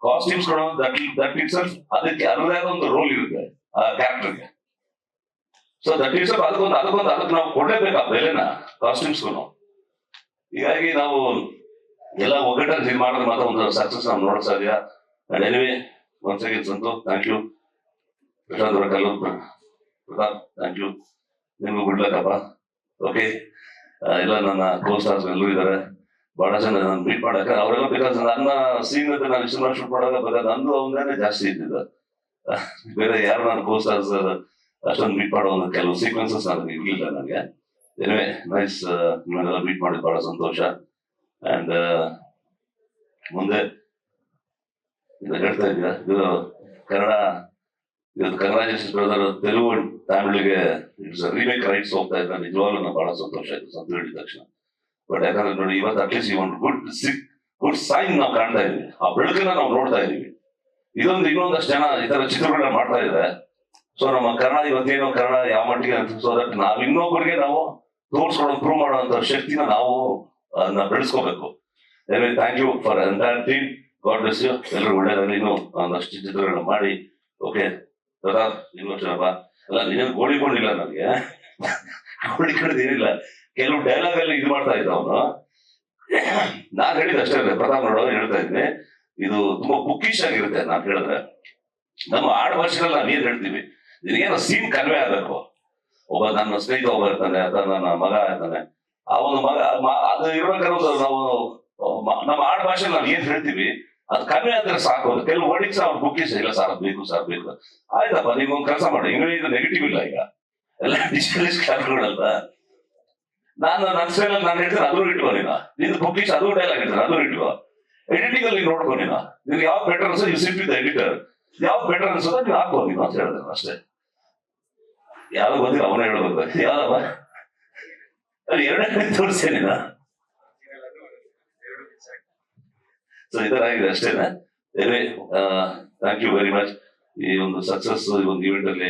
ಕಾಸ್ಟ್ಯೂಮ್ಸ್ ಕೂಡ ದಟ್ ಇಟ್ ಸೆಲ್ಫ್ ಅದಕ್ಕೆ ಅದರದೇ ಆದ ಒಂದು ರೋಲ್ ಇರುತ್ತೆ ಆ ಕ್ಯಾರೆಕ್ಟರ್ಗೆ. ಸೊ ದಟ್ ಇಟ್ ಸೆಲ್ಫ್ ಅದಕ್ಕೆ ನಾವು ಕೊಡ್ಲೇಬೇಕು ಆ ಬೆಲೆನ ಕಾಸ್ಟ್ಯೂಮ್ಸ್ಗೂ. ಹೀಗಾಗಿ ನಾವು ಎಲ್ಲ ಒಗ್ಗಟ್ಟಾಗಿ ಮಾಡಿದ್ರೆ ಮಾತ್ರ ಒಂದು ಸಕ್ಸಸ್ ನಾವು ನೋಡಕ್ ಸಾಧ್ಯ. And anyway once again Santu, thank you. Prashanth ಕಲ್ಲು ಪ್ರತಾಪ್, ಥ್ಯಾಂಕ್ ಯು. ನಿಮ್ಗೂ ಬಿಡ್ಬೇಕಪ್ಪ. ಓಕೆ, ಎಲ್ಲ ನನ್ನ ಕೋ ಸ್ಟಾರ್ಸ್ ಎಲ್ಲರೂ ಇದ್ದಾರೆ. ಬಹಳ ಜನ ನಾನು ಮೀಟ್ ಮಾಡಕ್ಕೆ ಅವರೆಲ್ಲ, ಬಿಕಾಸ್ ನನ್ನ ಸೀನ್ ಅಂತ ನಾನು ಸಿನಿಮಾ ಶೂಟ್ ಮಾಡುವಾಗ ಬೇಕಾದ್ರೆ ನಂದು ಅವನೇ ಜಾಸ್ತಿ ಇದ್ದಿದ್ದ. ಬೇರೆ ಯಾರು ನಾನು ಕೋ ಸ್ಟಾರ್ಸ್ ಅಷ್ಟೊಂದು ಮೀಟ್ ಮಾಡೋ ಒಂದು ಕೆಲವು ಸೀಕ್ವೆನ್ಸಸ್ ನನಗೆ ಇರ್ಲಿಲ್ಲ ನನಗೆ. ಎನಿವೇ ನೈಸ್, ನಿಮ್ಮನ್ನೆಲ್ಲ ಮೀಟ್ ಮಾಡಿದ್ ಬಹಳ ಸಂತೋಷ. ಅಂಡ್ ಮುಂದೆ ಇದು ಹೇಳ್ತಾ ಇದ್ದೀರಾ, ಇದು ಕನ್ನಡ, ಇವತ್ತು ಕಂಗ್ರಾಚುಲೇಷನ್ಸ್ ಬ್ರದರ್. ತೆಲುಗು ತಮಿಳಿಗೆ ಇಟ್ಸ್ ರೀಮೇಕ್ ರೈಟ್ಸ್ ಹೋಗ್ತಾ ಇದ್ದಾರೆ. ನಿಜವಾಗ್ಲೂ ನಂಗೆ ಬಹಳ ಸಂತೋಷ ಆಯ್ತು ಸಂತ ಹೇಳಿದ ತಕ್ಷಣ. ಬಟ್ ಯಾಕಂದ್ರೆ ನೋಡಿ, ಇವತ್ತು ಅಟ್ಲೀಸ್ಟ್ ಈ ಒಂದು ಗುಡ್ ಸೈನ್ ನಾವು ಕಾಣ್ತಾ ಇದೀವಿ, ಆ ಬೆಳಕನ್ನ ನಾವು ನೋಡ್ತಾ ಇದೀವಿ. ಇನ್ನೊಂದಷ್ಟು ಜನ ಈ ತರ ಚಿತ್ರಗಳನ್ನ ಮಾಡ್ತಾ ಇದ್ದಾರೆ. ಸೊ ನಮ್ಮ ಕನ್ನಡ ಇವತ್ತೇನೋ ಕನ್ನಡ ಯಾವ ಮಟ್ಟಿಗೆ ಅಂತ, ಸೊ ದಟ್ ನಾವ್ ಇನ್ನೊಬ್ಬರಿಗೆ ನಾವು ತೋರ್ಸ್ಕೊಂಡು ಪ್ರೂವ್ ಮಾಡುವಂತ ಶಕ್ತಿನ ನಾವು ಅದನ್ನ ಬೆಳೆಸ್ಕೋಬೇಕು. Thank you for entire team. God bless you. ಎಲ್ಲರೂ ಒಳ್ಳೆಯದಾಗಲಿ. ಇನ್ನು ಒಂದಷ್ಟು ಚಿತ್ರಗಳನ್ನ ಮಾಡಿ. ಓಕೆ ಪ್ರತಾಪ್, ಇನ್ನೊಬ್ಬ ಅಲ್ಲ, ನೀನೇನು ಗೋಳಿಕೊಂಡಿಲ್ಲ ನನಗೆ, ಗೋಳಿ ಕಡ್ದೇನಿಲ್ಲ. ಕೆಲವು ಡೈಲಾಗ್ ಅಲ್ಲಿ ಇದು ಮಾಡ್ತಾ ಇದ್ದ ಅವನು. ನಾನ್ ಹೇಳಿದ ಅಷ್ಟೇ, ಪ್ರತಾಪ್ ನೋಡೋ ಹೇಳ್ತಾ ಇದ್ದೀನಿ, ಇದು ತುಂಬಾ ಬುಕ್ಕಿಶ್ ಆಗಿರುತ್ತೆ. ನಾನ್ ಹೇಳಿದ್ರೆ ನಮ್ಮ ಆಡು ಭಾಷೆಗಳಲ್ಲಿ ನಾವ್ ಏನ್ ಹೇಳ್ತೀವಿ, ನಿನಗೇನೋ ಸೀನ್ ಕನ್ವೆ ಆಗಬೇಕು. ಒಬ್ಬ ನನ್ನ ಸ್ನೇಹಿತ ಒಬ್ಬ ಇರ್ತಾನೆ ಅಥವಾ ನನ್ನ ಮಗ ಇರ್ತಾನೆ, ಆ ಒಂದು ಮಗ ಅದು ಇರ್ಬೇಕಾದ್ರೆ ನಾವು ನಮ್ಮ ಆಡು ಭಾಷೆಯಲ್ಲಿ ನಾವ್ ಏನ್ ಹೇಳ್ತೀವಿ ಅದು ಕನ್ವೆ ಆದ್ರೆ ಸಾಕು. ಕೆಲವು ವರ್ಡಿಂಗ್ಸ್ ಅವ್ರು ಬುಕ್ಕಿಶ್ ಇಲ್ಲ, ಸಾರ್ ಬೇಕು ಸಾರ್ ಬೇಕು. ಆಯ್ತಪ್ಪ, ನಿಮ್ಗೊಂದು ಕೆಲಸ ಮಾಡಿ, ಇಂಗ್ಲಿಷ್ ನೆಗೆಟಿವ್ ಇಲ್ಲ, ಈಗ ಎಲ್ಲ ಡಿಜಿಟಲಿಸ್ಟ್ ಕ್ಯಾಮ್ಗಳಲ್ಲ. ನಾನು ನನ್ನ ಸ್ಟೈಲಲ್ಲಿ ನಾನು ಹೇಳ್ತೀನಿ, ಅದು ಇಟ್ಕೋ ನೀನು. ನಿಂದು ಬುಕ್ಕಿಶ್ ಅದು ಡೈಲಾಗ್ ಹೇಳ್ತೀನಿ, ಅದು ಇಟ್ಕೋ. ಎಡಿಟಿಂಗ್ ಅಲ್ಲಿ ನೋಡ್ಕೊ ನೀನು, ನಿನ್ಗೆ ಯಾವ್ದು ಬೆಟರ್ ಅನ್ಸೋ ಯು ಸಿಟ್ ವಿತ್ ಎಡಿಟರ್, ಯಾವ್ದು ಬೆಟರ್ ಅನ್ಸೋದ ನೀವು ಹಾಕೋ ನೀನು ಅಂತ ಹೇಳಿದೆ ಅಷ್ಟೇ. ಯಾವ್ದು ಗೊತ್ತಿಲ್ಲ, ಅವನೇ ಹೇಳ್ಬೇಕು ಯಾವ್ದಪ್ಪ ಅದು ಎರಡನೇ ತೋರಿಸ್ತೇ ನೀನು. ಸೊ ಈ ತರ ಆಗಿದೆ ಅಷ್ಟೇನೆ. Thank you very much. ಈ ಒಂದು ಸಕ್ಸಸ್ ಈ ಒಂದು ಇವೆಂಟ್ ಅಲ್ಲಿ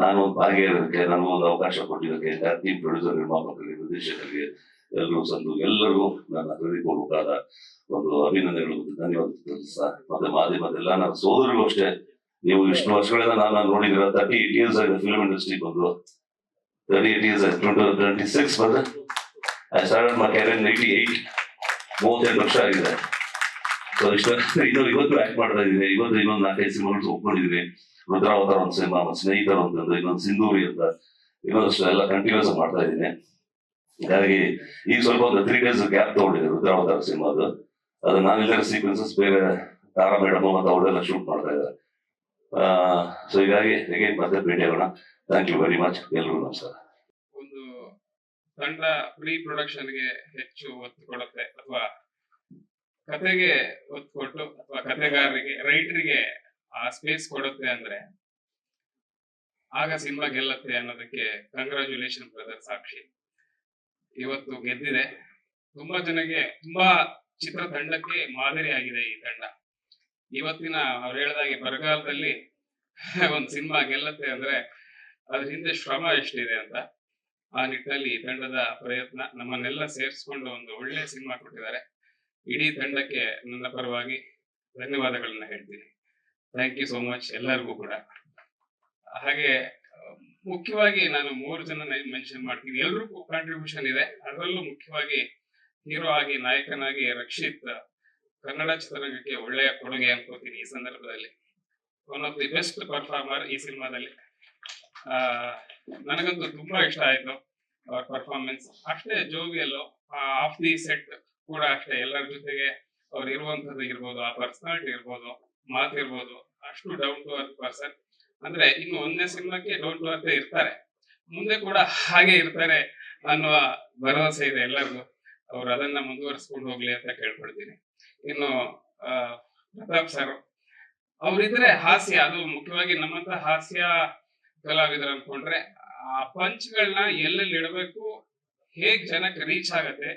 ನಾನು ಒಂದು ಭಾಗಿಯಾಗೋದಕ್ಕೆ, ನನಗೂ ಒಂದು ಅವಕಾಶ ಕೊಟ್ಟಿದ್ದಕ್ಕೆ ಟೀಮ್ ಪ್ರೊಡ್ಯೂಸರ್, ನಿರ್ಮಾಪಕರಿಗೆ, ನಿರ್ದೇಶಕರಿಗೆ, ಎಲ್ಲರೂ ಸಂದು ಎಲ್ಲರಿಗೂ ನನ್ನ ಹೃದಯಪೂರ್ವಕವಾದ ಒಂದು ಅಭಿನಂದನೆಗಳು ಮತ್ತು ಧನ್ಯವಾದ ತಿಳಿಸ್ತಾ, ಮತ್ತೆ ಮಾಧ್ಯಮದ ಎಲ್ಲ ನನ್ನ ಸೋದರಿಗೂ ಅಷ್ಟೇ. ನೀವು ಇಷ್ಟು ವರ್ಷಗಳಿಂದ ನಾನು ನೋಡಿದಿರ 38 years ಆಗಿದೆ ಫಿಲ್ಮ್ ಇಂಡಸ್ಟ್ರಿ ಬಂದು. 38 years 2026 ಬಂದ್ರೆ ಐ ಸ್ಟಾರ್ಟೆಡ್ ಮೈ ಕ್ಯಾರಿಯರ್ ಇನ್ 88. 38 ವರ್ಷ ಆಗಿದೆ. ಸೊ ಇಷ್ಟು ಇವತ್ತು ಆಕ್ಟ್ ಮಾಡ್ತಾ ಇದ್ದೀನಿ. ಇವತ್ತು ಇನ್ನೊಂದು 4-5 ಸಿನಿಮಾಗಳು ಒಪ್ಕೊಂಡಿದ್ದೀನಿ. ರುದ್ರಾವತಾರ ಒಂದು ಸಿನಿಮಾ, ಸ್ನೇಹಿತರು ಅಂತಂದ್ರೆ ಇನ್ನೊಂದು ಸಿಂಧೂರಿ ಅಂತ, ಇನ್ನೊಂದಷ್ಟು ಎಲ್ಲ ಕಂಟಿನ್ಯೂಸ್ ಮಾಡ್ತಾ ಇದ್ದೀನಿ. ಹಾಗಾಗಿ ಈಗ ಸ್ವಲ್ಪ ಒಂದು 3 days ಗ್ಯಾಪ್ ತಗೊಂಡಿದೆ ರುದ್ರಾವತಾರ ಸಿನಿಮಾದು. ಅದು ನಾನಿಲ್ಲದ ಸೀಕ್ವೆನ್ಸಸ್ ಬೇರೆ ತಾರಾ ಮೇಡಮ್ ಮತ್ತು ಅವರೆಲ್ಲ ಶೂಟ್ ಮಾಡ್ತಾ ಇದ್ದಾರೆ. ಸೊ ಹೀಗಾಗಿ ಹೇಗೆ ಮತ್ತೆ ಭೇಟಿ ಆಗೋಣ. Thank you very much. ಎಲ್ರಿಗೂ ನಮಸ್ಕಾರ. ಒಂದು ತಂಡ ಪ್ರೀ ಪ್ರೊಡಕ್ಷನ್ಗೆ ಹೆಚ್ಚು ಒತ್ತು ಕೊಡುತ್ತೆ ಅಥವಾ ಕತೆಗೆ ಒತ್ತು ಕೊಟ್ಟು ಅಥವಾ ಕತೆಗಾರರಿಗೆ, ರೈಟರಿಗೆ ಆ ಸ್ಪೇಸ್ ಕೊಡುತ್ತೆ ಅಂದ್ರೆ ಆಗ ಸಿನಿಮಾ ಗೆಲ್ಲತ್ತೆ ಅನ್ನೋದಕ್ಕೆ ಕಂಗ್ರಾಚುಲೇಷನ್ ಬ್ರದರ್ ಸಾಕ್ಷಿ. ಇವತ್ತು ಗೆದ್ದಿದೆ. ತುಂಬಾ ತುಂಬಾ ಚಿತ್ರತಂಡಕ್ಕೆ ಮಾದರಿ ಆಗಿದೆ ಈ ತಂಡ. ಇವತ್ತಿನ ಅವ್ರು ಹೇಳಿದಾಗೆ ಬರಗಾಲದಲ್ಲಿ ಒಂದು ಸಿನಿಮಾ ಗೆಲ್ಲತ್ತೆ ಅಂದ್ರೆ ಅದ್ರ ಹಿಂದೆ ಶ್ರಮ ಎಷ್ಟಿದೆ ಅಂತ. ಆ ನಿಟ್ಟಿನಲ್ಲಿ ಈ ತಂಡದ ಪ್ರಯತ್ನ ನಮ್ಮನ್ನೆಲ್ಲ ಸೇರಿಸ್ಕೊಂಡು ಒಂದು ಒಳ್ಳೆ ಸಿನಿಮಾ ಕೊಟ್ಟಿದ್ದಾರೆ. ಇಡೀ ತಂಡಕ್ಕೆ ನನ್ನ ಪರವಾಗಿ ಧನ್ಯವಾದಗಳನ್ನ ಹೇಳ್ತೀನಿ. ಥ್ಯಾಂಕ್ ಯು ಸೋ ಮಚ್ ಎಲ್ಲರಿಗೂ ಕೂಡ. ಹಾಗೆ ಮುಖ್ಯವಾಗಿ ನಾನು 3 ಜನ ಮೆನ್ಷನ್ ಮಾಡ್ತೀನಿ. ಎಲ್ರಿಗೂ ಕಾಂಟ್ರಿಬ್ಯೂಷನ್ ಇದೆ. ಅದರಲ್ಲೂ ಮುಖ್ಯವಾಗಿ ಹೀರೋ ಆಗಿ, ನಾಯಕನಾಗಿ ರಕ್ಷಿತ್ ಕನ್ನಡ ಚಿತ್ರರಂಗಕ್ಕೆ ಒಳ್ಳೆಯ ಕೊಡುಗೆ ಅನ್ಕೋತೀನಿ ಈ ಸಂದರ್ಭದಲ್ಲಿ. One of the best performer ಈ ಸಿನಿಮಾದಲ್ಲಿ. ನನಗಂತೂ ತುಂಬಾ ಇಷ್ಟ ಆಯ್ತು ಅವ್ರ ಪರ್ಫಾರ್ಮೆನ್ಸ್. ಅಷ್ಟೇ ಜೋವಿಯಲ್ಲು, ಆಫ್ ದಿ ಸೆಟ್ ಕೂಡ ಅಷ್ಟೇ. ಎಲ್ಲರ ಜೊತೆಗೆ ಅವ್ರು ಇರುವಂತದ್ದು ಇರ್ಬೋದು, ಆ ಪರ್ಸನಾಲಿಟಿ ಇರ್ಬೋದು, ಮಾತಿರ್ಬೋದು, ಅಷ್ಟು ಡೌನ್ ಟು ಅರ್ತ್ ಪರ್ಸನ್. ಅಂದ್ರೆ ಇನ್ನು 1ನೇ ಸಿನಿಮಾಕ್ಕೆ ಡೌನ್ ಟು ಅರ್ತ್ ಇರ್ತಾರೆ, ಮುಂದೆ ಕೂಡ ಹಾಗೆ ಇರ್ತಾರೆ ಅನ್ನುವ ಭರವಸೆ ಇದೆ ಎಲ್ಲರಿಗೂ. ಅವ್ರು ಅದನ್ನ ಮುಂದುವರಿಸ್ಕೊಂಡು ಹೋಗ್ಲಿ ಅಂತ ಕೇಳ್ಕೊಳ್ತೀನಿ. ಇನ್ನು ಪ್ರತಾಪ್ ಸರ್ ಅವ್ರಿದ್ರೆ ಹಾಸ್ಯ, ಅದು ಮುಖ್ಯವಾಗಿ ನಮ್ಮಂತ ಹಾಸ್ಯ ಕಲಾವಿದರು ಅನ್ಕೊಂಡ್ರೆ ಆ ಪಂಚ್ಗಳನ್ನ ಎಲ್ಲೆಲ್ಲಿ ಇಡಬೇಕು, ಹೇಗ್ ಜನಕ್ಕೆ ರೀಚ್ ಆಗತ್ತೆ,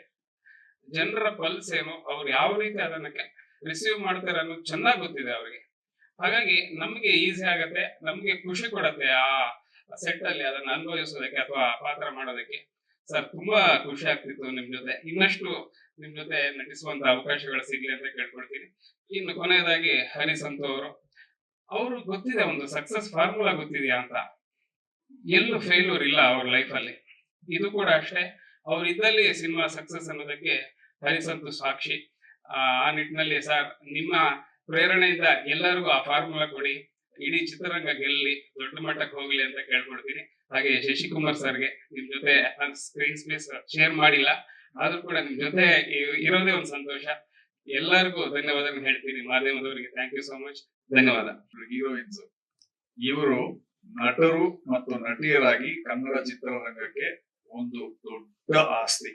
ಜನರ ಪಲ್ಸ್ ಏನು, ಅವ್ರು ಯಾವ ರೀತಿ ಅದನ್ನ ರಿಸೀವ್ ಮಾಡ್ತಾರೆ ಅನ್ನೋದು ಚೆನ್ನಾಗಿ ಗೊತ್ತಿದೆ ಅವ್ರಿಗೆ. ಹಾಗಾಗಿ ನಮ್ಗೆ ಈಸಿ ಆಗತ್ತೆ, ನಮ್ಗೆ ಖುಷಿ ಕೊಡತ್ತೆ ಆ ಸೆಟ್ ಅಲ್ಲಿ ಅದನ್ನ ಅನುಭವಿಸೋದಕ್ಕೆ ಅಥವಾ ಪಾತ್ರ ಮಾಡೋದಕ್ಕೆ. ಸರ್ ತುಂಬಾ ಖುಷಿ ಆಗ್ತಿತ್ತು ನಿಮ್ ಜೊತೆ. ಇನ್ನಷ್ಟು ನಿಮ್ ಜೊತೆ ನಟಿಸುವಂತ ಅವಕಾಶಗಳು ಸಿಗ್ಲಿ ಅಂತ ಕೇಳ್ಕೊಳ್ತೀನಿ. ಇನ್ನು ಕೊನೆಯದಾಗಿ ಹರಿಸಂತು ಅವರು ಗೊತ್ತಿದೆ, ಒಂದು ಸಕ್ಸಸ್ ಫಾರ್ಮುಲಾ ಗೊತ್ತಿದೆಯಾ ಅಂತ. ಎಲ್ಲೂ ಫೇಲ್ಯೂರ್ ಇಲ್ಲ ಅವ್ರ ಲೈಫ್ ಅಲ್ಲಿ. ಇದು ಕೂಡ ಅಷ್ಟೇ. ಅವ್ರ ಇದ್ದಲ್ಲಿ ಸಿನಿಮಾ ಸಕ್ಸಸ್ ಅನ್ನೋದಕ್ಕೆ ಹರಿಸಂತು ಸಾಕ್ಷಿ. ಆ ನಿಟ್ಟಿನಲ್ಲಿ ಸರ್ ನಿಮ್ಮ ಪ್ರೇರಣೆಯಿಂದ ಎಲ್ಲರಿಗೂ ಆ ಫಾರ್ಮುಲಾ ಕೊಡಿ, ಇಡೀ ಚಿತ್ರರಂಗ ಗೆಲ್ಲಿ ದೊಡ್ಡ ಮಟ್ಟಕ್ಕೆ ಹೋಗ್ಲಿ ಅಂತ ಕೇಳ್ಕೊಳ್ತೀನಿ. ಹಾಗೆ ಶಶಿಕುಮಾರ್ ಸರ್ಗೆ ನಿಮ್ ಜೊತೆ ಸ್ಕ್ರೀನ್ ಸ್ಪೇಸ್ ಶೇರ್ ಮಾಡಿಲ್ಲ, ಆದ್ರೂ ಕೂಡ ನಿಮ್ ಜೊತೆ ಇರೋದೇ ಒಂದು ಸಂತೋಷ. ಎಲ್ಲರಿಗೂ ಧನ್ಯವಾದ ಹೇಳ್ತೀನಿ. ಮಾಧ್ಯಮದವರಿಗೆ ಥ್ಯಾಂಕ್ ಯು ಸೋ ಮಚ್. ಧನ್ಯವಾದ. ಹೀರೋಯಿನ್ಸ್ ಇವರು ನಟರು ಮತ್ತು ನಟಿಯರಾಗಿ ಕನ್ನಡ ಚಿತ್ರರಂಗಕ್ಕೆ ಒಂದು ದೊಡ್ಡ ಆಸ್ತಿ.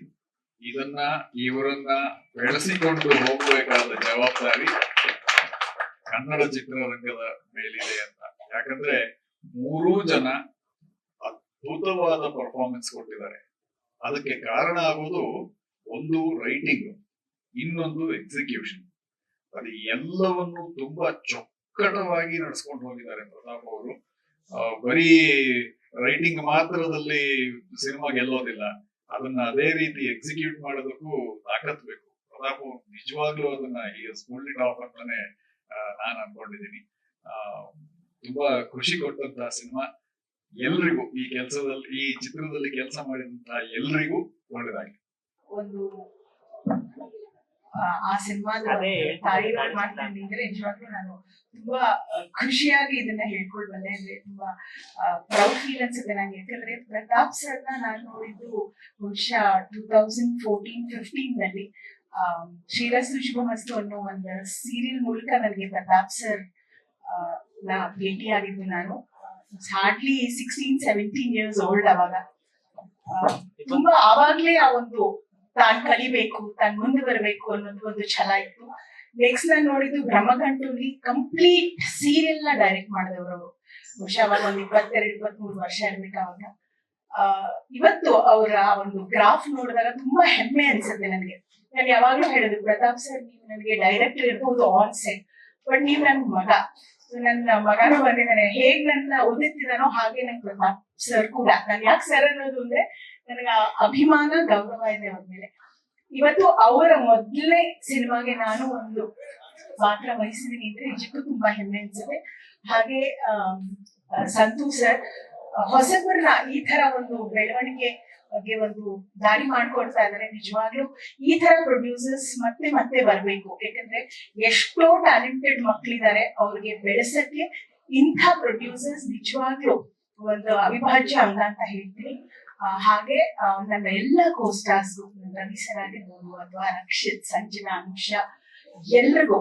ಇವರನ್ನ ಬೆಳೆಸಿಕೊಂಡು ಹೋಗಬೇಕಾದ ಜವಾಬ್ದಾರಿ ಕನ್ನಡ ಚಿತ್ರರಂಗದ ಮೇಲಿದೆ ಅಂತ. ಯಾಕಂದ್ರೆ 3 ಜನ ಅದ್ಭುತವಾದ ಪರ್ಫಾರ್ಮೆನ್ಸ್ ಕೊಟ್ಟಿದ್ದಾರೆ. ಅದಕ್ಕೆ ಕಾರಣ ಆಗೋದು ಒಂದು ರೈಟಿಂಗ್, ಇನ್ನೊಂದು ಎಕ್ಸಿಕ್ಯೂಷನ್. ಅದು ಎಲ್ಲವನ್ನು ತುಂಬಾ ಚೊಕ್ಕಟವಾಗಿ ನಡೆಸ್ಕೊಂಡು ಹೋಗಿದ್ದಾರೆ ಪ್ರತಾಪ್ ಅವರು. ಬರೀ ರೈಟಿಂಗ್ ಮಾತ್ರದಲ್ಲಿ ಸಿನಿಮಾ ಗೆಲ್ಲೋದಿಲ್ಲ, ಅದನ್ನ ಅದೇ ರೀತಿ ಎಕ್ಸಿಕ್ಯೂಟ್ ಮಾಡೋದಕ್ಕೂ ತಾಕತ್ ಬೇಕು. ಪ್ರತಾಪ್ ನಿಜವಾಗ್ಲೂ ಅದನ್ನ ಈ ಸ್ಕೂಲ್ ಟಾಪ್ ಅಂತಾನೆ ನಾನು ಅನ್ಕೊಂಡಿದ್ದೀನಿ. ತುಂಬಾ ಖುಷಿ ಕೊಟ್ಟಂತ ಸಿನಿಮಾ. ಎಲ್ರಿಗೂ ಈ ಕೆಲಸದಲ್ಲಿ, ಈ ಚಿತ್ರದಲ್ಲಿ ಕೆಲಸ ಮಾಡಿದಂತ ಎಲ್ರಿಗೂ ಒಳ್ಳೇದಾಗಿ. ಒಂದು ಆ ಸಿನಿಮಾದ ತಾಯಿಗಳು ಮಾಡ್ಕೊಂಡಿದ್ರೆ ನಿಜವಾಗ್ಲೂ ನಾನು ತುಂಬಾ ಖುಷಿಯಾಗಿ ಇದನ್ನ ಹೇಳ್ಕೊಳ್ಬಲ್ಲೆ. ಅಂದ್ರೆ ತುಂಬಾ ಪ್ರೌಡ್ ಫೀಲ್ ಅನ್ಸುತ್ತೆ ನಂಗೆ. ಯಾಕಂದ್ರೆ ಪ್ರತಾಪ್ ಸರ್ನ ನಾನು ನೋಡಿದ್ದು ಬಹುಶಃ 2014-15 ನಲ್ಲಿ ಶ್ರೀರಸ್ತು ಶುಭಮಸ್ತು ಅನ್ನೋ ಒಂದು ಸೀರಿಯಲ್ ಮೂಲಕ ನನಗೆ ಪ್ರತಾಪ್ ಸರ್ ನ ಭೇಟಿ ಆಗಿದ್ದು. ನಾನು ಹಾರ್ಡ್ಲಿ 16-17 ಇಯರ್ಸ್ ಓಲ್ಡ್. ಅವಾಗ ತುಂಬಾ ಆವಾಗ್ಲೇ ಆ ಒಂದು ತಾನ್ ಕಲಿಬೇಕು, ತಾನ್ ಮುಂದೆ ಬರ್ಬೇಕು ಅನ್ನೋದು ಒಂದು ಛಲ ಇತ್ತು. ನೆಕ್ಸ್ಟ್ ನಾನು ನೋಡಿದ್ದು ಬ್ರಹ್ಮಗಂಟುಲಿ ಕಂಪ್ಲೀಟ್ ಸೀರಿಯಲ್ ನ ಡೈರೆಕ್ಟ್ ಮಾಡಿದವರು. ಬಹುಶಃ ಅವಾಗ ಒಂದು 22-23 ವರ್ಷ ಇರ್ಬೇಕು ಅವಾಗ. ಇವತ್ತು ಅವರ ಒಂದು ಗ್ರಾಫ್ ನೋಡಿದಾಗ ತುಂಬಾ ಹೆಮ್ಮೆ ಅನ್ಸುತ್ತೆ ನನಗೆ. ನಾನು ಯಾವಾಗ್ಲೂ ಹೇಳೋದು, ಪ್ರತಾಪ್ ಸರ್ ನೀವು ನನಗೆ ಡೈರೆಕ್ಟರ್ ಇರ್ಬೋದು ಆನ್ ಸೆಟ್, ಬಟ್ ನೀವು ನನ್ ಮಗ. ನನ್ನ ಮಗನೂ ಬಂದಿದ್ದಾನೆ. ಹೇಗ್ ನನ್ನ ಓದುತ್ತಿದ್ದಾನೋ ಹಾಗೆ ನನ್ ಪ್ರತಾಪ್ ಸರ್ ಕೂಡ. ನಾನು ಯಾಕೆ ಸರ್ ಅನ್ನೋದು ಅಂದ್ರೆ ನನಗ ಅಭಿಮಾನ, ಗೌರವ ಇದೆ ಅವ್ರ ಮೇಲೆ. ಇವತ್ತು ಅವರ ಮೊದಲನೇ ಸಿನಿಮಾಗೆ ನಾನು ಒಂದು ಪಾತ್ರ ವಹಿಸಿದೀನಿ ಅಂದ್ರೆ ನಿಜಕ್ಕೂ ತುಂಬಾ ಹೆಮ್ಮೆ ಅನ್ಸುತ್ತೆ. ಹಾಗೆ ಸಂತು ಸರ್ ಹೊಸಬರನ್ನ ಈ ತರ ಒಂದು ಬೆಳವಣಿಗೆ ಬಗ್ಗೆ ಒಂದು ದಾರಿ ಮಾಡ್ಕೊಡ್ತಾ ಇದಾರೆ. ನಿಜವಾಗ್ಲೂ ಈ ತರ ಪ್ರೊಡ್ಯೂಸರ್ಸ್ ಮತ್ತೆ ಮತ್ತೆ ಬರ್ಬೇಕು. ಯಾಕಂದ್ರೆ ಎಷ್ಟೋ ಟ್ಯಾಲೆಂಟೆಡ್ ಮಕ್ಳಿದ್ದಾರೆ, ಅವ್ರಿಗೆ ಬೆಳೆಸಕ್ಕೆ ಇಂಥ ಪ್ರೊಡ್ಯೂಸರ್ಸ್ ನಿಜವಾಗ್ಲೂ ಒಂದು ಅವಿಭಾಜ್ಯ ಅಂಗ ಅಂತ ಹೇಳ್ತೀನಿ. ಹಾಗೆ ನನ್ನ ಎಲ್ಲ ಕೋಸ್ಟಾರ್ಸ್, ರವಿ ಸರ್ ಆಗಿರ್ಬೋದು ಅಥವಾ ರಕ್ಷಿತ್, ಸಂಜನಾ, ಅನುಷಾ, ಎಲ್ರಿಗೂ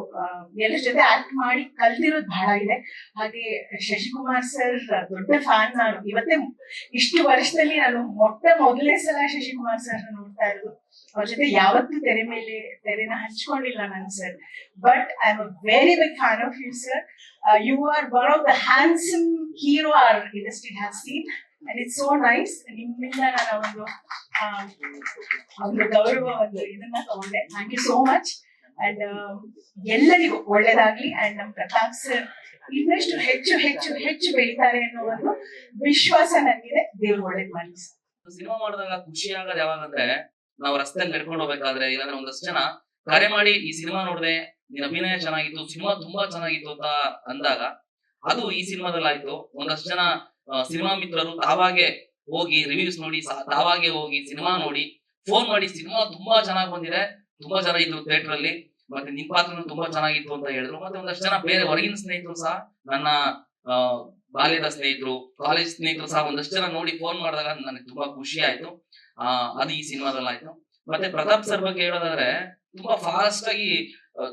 ಎಲ್ಲರ ಜೊತೆ ಆಕ್ಟ್ ಮಾಡಿ ಕಲ್ತಿರೋದು ಬಹಳ ಇದೆ. ಹಾಗೆ ಶಶಿಕುಮಾರ್ ಸರ್ ದೊಡ್ಡ ಫ್ಯಾನ್ ನಾನು. ಇವತ್ತೇ ಇಷ್ಟು ವರ್ಷದಲ್ಲಿ ನಾನು ಮೊದಲನೇ ಸಲ ಶಶಿಕುಮಾರ್ ಸರ್ ನೋಡ್ತಾ ಇರೋದು. ಅವ್ರ ಜೊತೆ ಯಾವತ್ತೂ ತೆರೆನ ಹಂಚ್ಕೊಂಡಿಲ್ಲ ನಾನು sir. But I am a very big fan of you sir. You are one of the handsome hero our industry has seen. And it's so nice. ನಿಮ್ಮಿಂದ ನಾನು ಒಂದು ಗೌರವ, ಒಂದು ಇದನ್ನ ತಗೊಂಡೆ. Thank you so much. And ಎಲ್ಲರಿಗೂ ಒಳ್ಳೇದಾಗ್ಲಿ. ಅಂಡ್ ನಮ್ ಪ್ರತಾಪ್ ಸರ್ ಇನ್ನಷ್ಟು ಹೆಚ್ಚು ಹೆಚ್ಚು ಹೆಚ್ಚು ಬೆಳಿತಾರೆ ಅನ್ನೋ ಒಂದು ವಿಶ್ವಾಸ ನನಗಿದೆ. ದೇವ್ರು ಒಳ್ಳೇದ್ ಮಾಡಿ. ಸಿನಿಮಾ ಮಾಡಿದಾಗ ಖುಷಿ ಆಗೋದು ಯಾವಾಗಂದ್ರೆ, ನಾವು ರಸ್ತೆಯಲ್ಲಿ ನಡ್ಕೊಂಡು ಹೋಗ್ಬೇಕಾದ್ರೆ ಇಲ್ಲಾಂದ್ರೆ ಒಂದಷ್ಟು ಜನ ಕರೆ ಮಾಡಿ ಈ ಸಿನಿಮಾ ನೋಡಿದೆ, ನಿನ್ ಅಭಿನಯ ಚೆನ್ನಾಗಿತ್ತು, ಸಿನಿಮಾ ತುಂಬಾ ಚೆನ್ನಾಗಿತ್ತು ಅಂತ ಅಂದಾಗ ಅದು ಈ ಸಿನಿಮಾದಲ್ಲಿ ಆಯ್ತು. ಒಂದಷ್ಟು ಜನ ಸಿನಿಮಾ ಮಿತ್ರರು ತಾವಾಗೆ ಹೋಗಿ ರಿವ್ಯೂಸ್ ನೋಡಿ, ತಾವಾಗೆ ಹೋಗಿ ಸಿನಿಮಾ ನೋಡಿ ಫೋನ್ ಮಾಡಿ ಸಿನಿಮಾ ತುಂಬಾ ಚೆನ್ನಾಗಿ ಬಂದಿದೆ, ತುಂಬಾ ಜನ ಇದ್ರು ಥಿಯೇಟರ್ ಅಲ್ಲಿ, ಮತ್ತೆ ನಿನ್ ಪಾತ್ರನು ತುಂಬಾ ಚೆನ್ನಾಗಿತ್ತು ಅಂತ ಹೇಳಿದ್ರು. ಮತ್ತೆ ಒಂದಷ್ಟು ಜನ ಬೇರೆ ಹೊರಗಿನ ಸ್ನೇಹಿತರು ಸಹ, ನನ್ನ ಬಾಲ್ಯದ ಸ್ನೇಹಿತರು, ಕಾಲೇಜ್ ಸ್ನೇಹಿತರು ಸಹ ಒಂದಷ್ಟು ಜನ ನೋಡಿ ಫೋನ್ ಮಾಡಿದಾಗ ನನಗೆ ತುಂಬಾ ಖುಷಿ ಆಯ್ತು. ಅದು ಈ ಸಿನಿಮಾದಲ್ಲಿ ಆಯ್ತು. ಮತ್ತೆ ಪ್ರತಾಪ್ ಸರ್ ಬಗ್ಗೆ ಹೇಳೋದಾದ್ರೆ ತುಂಬಾ ಫಾಸ್ಟ್ ಆಗಿ,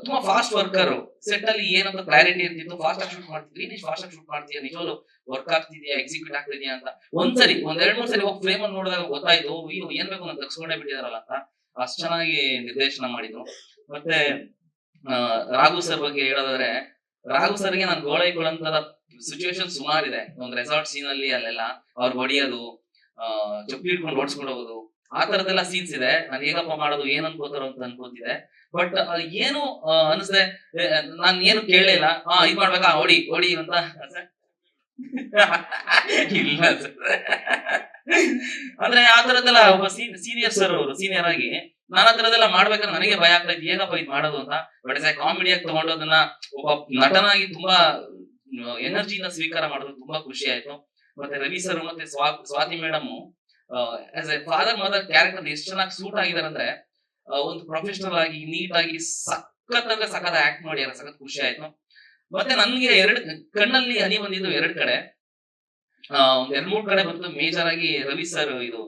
ತುಂಬಾ ಫಾಸ್ಟ್ ವರ್ಕರ್. ಸೆಟ್ ಅಲ್ಲಿ ಏನಂತ ಕ್ಲಾರಿಟಿ ಇರ್ತಿತ್ತು, ಫಾಸ್ಟ್ ಆಗಿ ಶೂಟ್ ಮಾಡ್ತಿದ್ವಿ. ನೀನ್ ಫಾಸ್ಟ್ ಆಗಿ ಶೂಟ್ ಮಾಡ್ತೀಯ, ನಿಜವಾಗ್ಲು ವರ್ಕ್ ಆಗ್ತಿದ್ಯಾ, ಎಕ್ಸಿಕ್ಯೂಟ್ ಆಗ್ತಿದ್ಯಾ ಅಂತ ಒಂದ್ಸರಿ 1-2-3 ಸರಿ ಹೋಗಿ ಫ್ರೇಮ್ ಅನ್ನು ನೋಡಿದಾಗ ಗೊತ್ತಾಯ್ತು, ಅಯ್ಯೋ ಏನ್ ಬೇಕು ಅಂತ ತಗ್ಸ್ಕೊಂಡೇ ಬಿಟ್ಟಿದಾರಲ್ಲ ಅಂತ. ಅಷ್ಟ್ ಚೆನ್ನಾಗಿ ನಿರ್ದೇಶನ ಮಾಡಿದ್ರು. ಮತ್ತೆ ರಾಘು ಸರ್ ಬಗ್ಗೆ ಹೇಳೋದಾದ್ರೆ, ರಾಘು ಸರ್ಗೆ ನಾನು ಗೋಳೈಕೊಳ್ಳಂತದ ಸಿಚುವೇಶನ್ ಸುಮಾರಿದೆ. ಒಂದು ರೆಸಾರ್ಟ್ ಸೀನ್ ಅಲ್ಲಿ ಅಲ್ಲೆಲ್ಲ ಅವ್ರು ಹೊಡಿಯೋದು, ಚಪ್ಪಲಿ ಹಿಡ್ಕೊಂಡು ಓಡಿಸ್ಕೊಂಡು ಹೋಗೋದು, ಆ ತರದೆಲ್ಲ ಸೀನ್ಸ್ ಇದೆ. ನಾನು ಹೇಗಪ್ಪ ಮಾಡೋದು, ಏನ್ ಅನ್ಕೋತಾರೋ ಅಂತ ಅನ್ಕೋತಿದೆ. ಬಟ್ ಏನು ಅನ್ಸದೆ, ನಾನ್ ಏನು ಕೇಳಲಿಲ್ಲ. ಇದ್ ಮಾಡ್ಬೇಕಾ, ಹೊಡಿ ಅಂತ. ಇಲ್ಲ ಸರ್, ಅಂದ್ರೆ ಆ ತರದೆಲ್ಲ ಒಬ್ಬ ಸೀನಿಯರ್ ಸರ್ ಅವರು ಸೀನಿಯರ್ ಆಗಿ ನಾನು ಆ ತರದೆಲ್ಲ ಮಾಡ್ಬೇಕಾದ್ರೆ ನನಗೆ ಭಯ ಆಗ್ತಾ ಇತ್ತು, ಏನಪ್ಪ ಇದ್ ಮಾಡೋದು ಅಂತ. ಬಟ್ ಕಾಮಿಡಿಯಾಗಿ ತಗೊಂಡೋದನ್ನ ಒಬ್ಬ ನಟನಾಗಿ ತುಂಬಾ ಎನರ್ಜಿಯಿಂದ ಸ್ವೀಕಾರ ಮಾಡೋದು ತುಂಬಾ ಖುಷಿ ಆಯ್ತು. ಮತ್ತೆ ರವಿ ಸರ್ ಮತ್ತೆ Swathi madam as a father mother character ಎಷ್ಟು ಚೆನ್ನಾಗಿ ಸೂಟ್ ಆಗಿದಾರೆ ಅಂದ್ರೆ, ಒಂದು ಪ್ರೊಫೆಷನಲ್ ಆಗಿ ನೀಟ್ ಆಗಿ ಸಖತ್ ಅಂದ್ರೆ ಸಖತ್ ಆಕ್ಟ್ ಮಾಡ್ಯಾರ. ಸಖತ್ ಖುಷಿ ಆಯ್ತು. ಮತ್ತೆ ನನ್ಗೆ ಕಣ್ಣಲ್ಲಿ ಹನಿ ಬಂದಿದ್ದು 2 ಕಡೆ, 1-2-3 ಕಡೆ ಬಂತು. ಮೇಜರ್ ಆಗಿ ರವಿ ಸರ್, ಇದು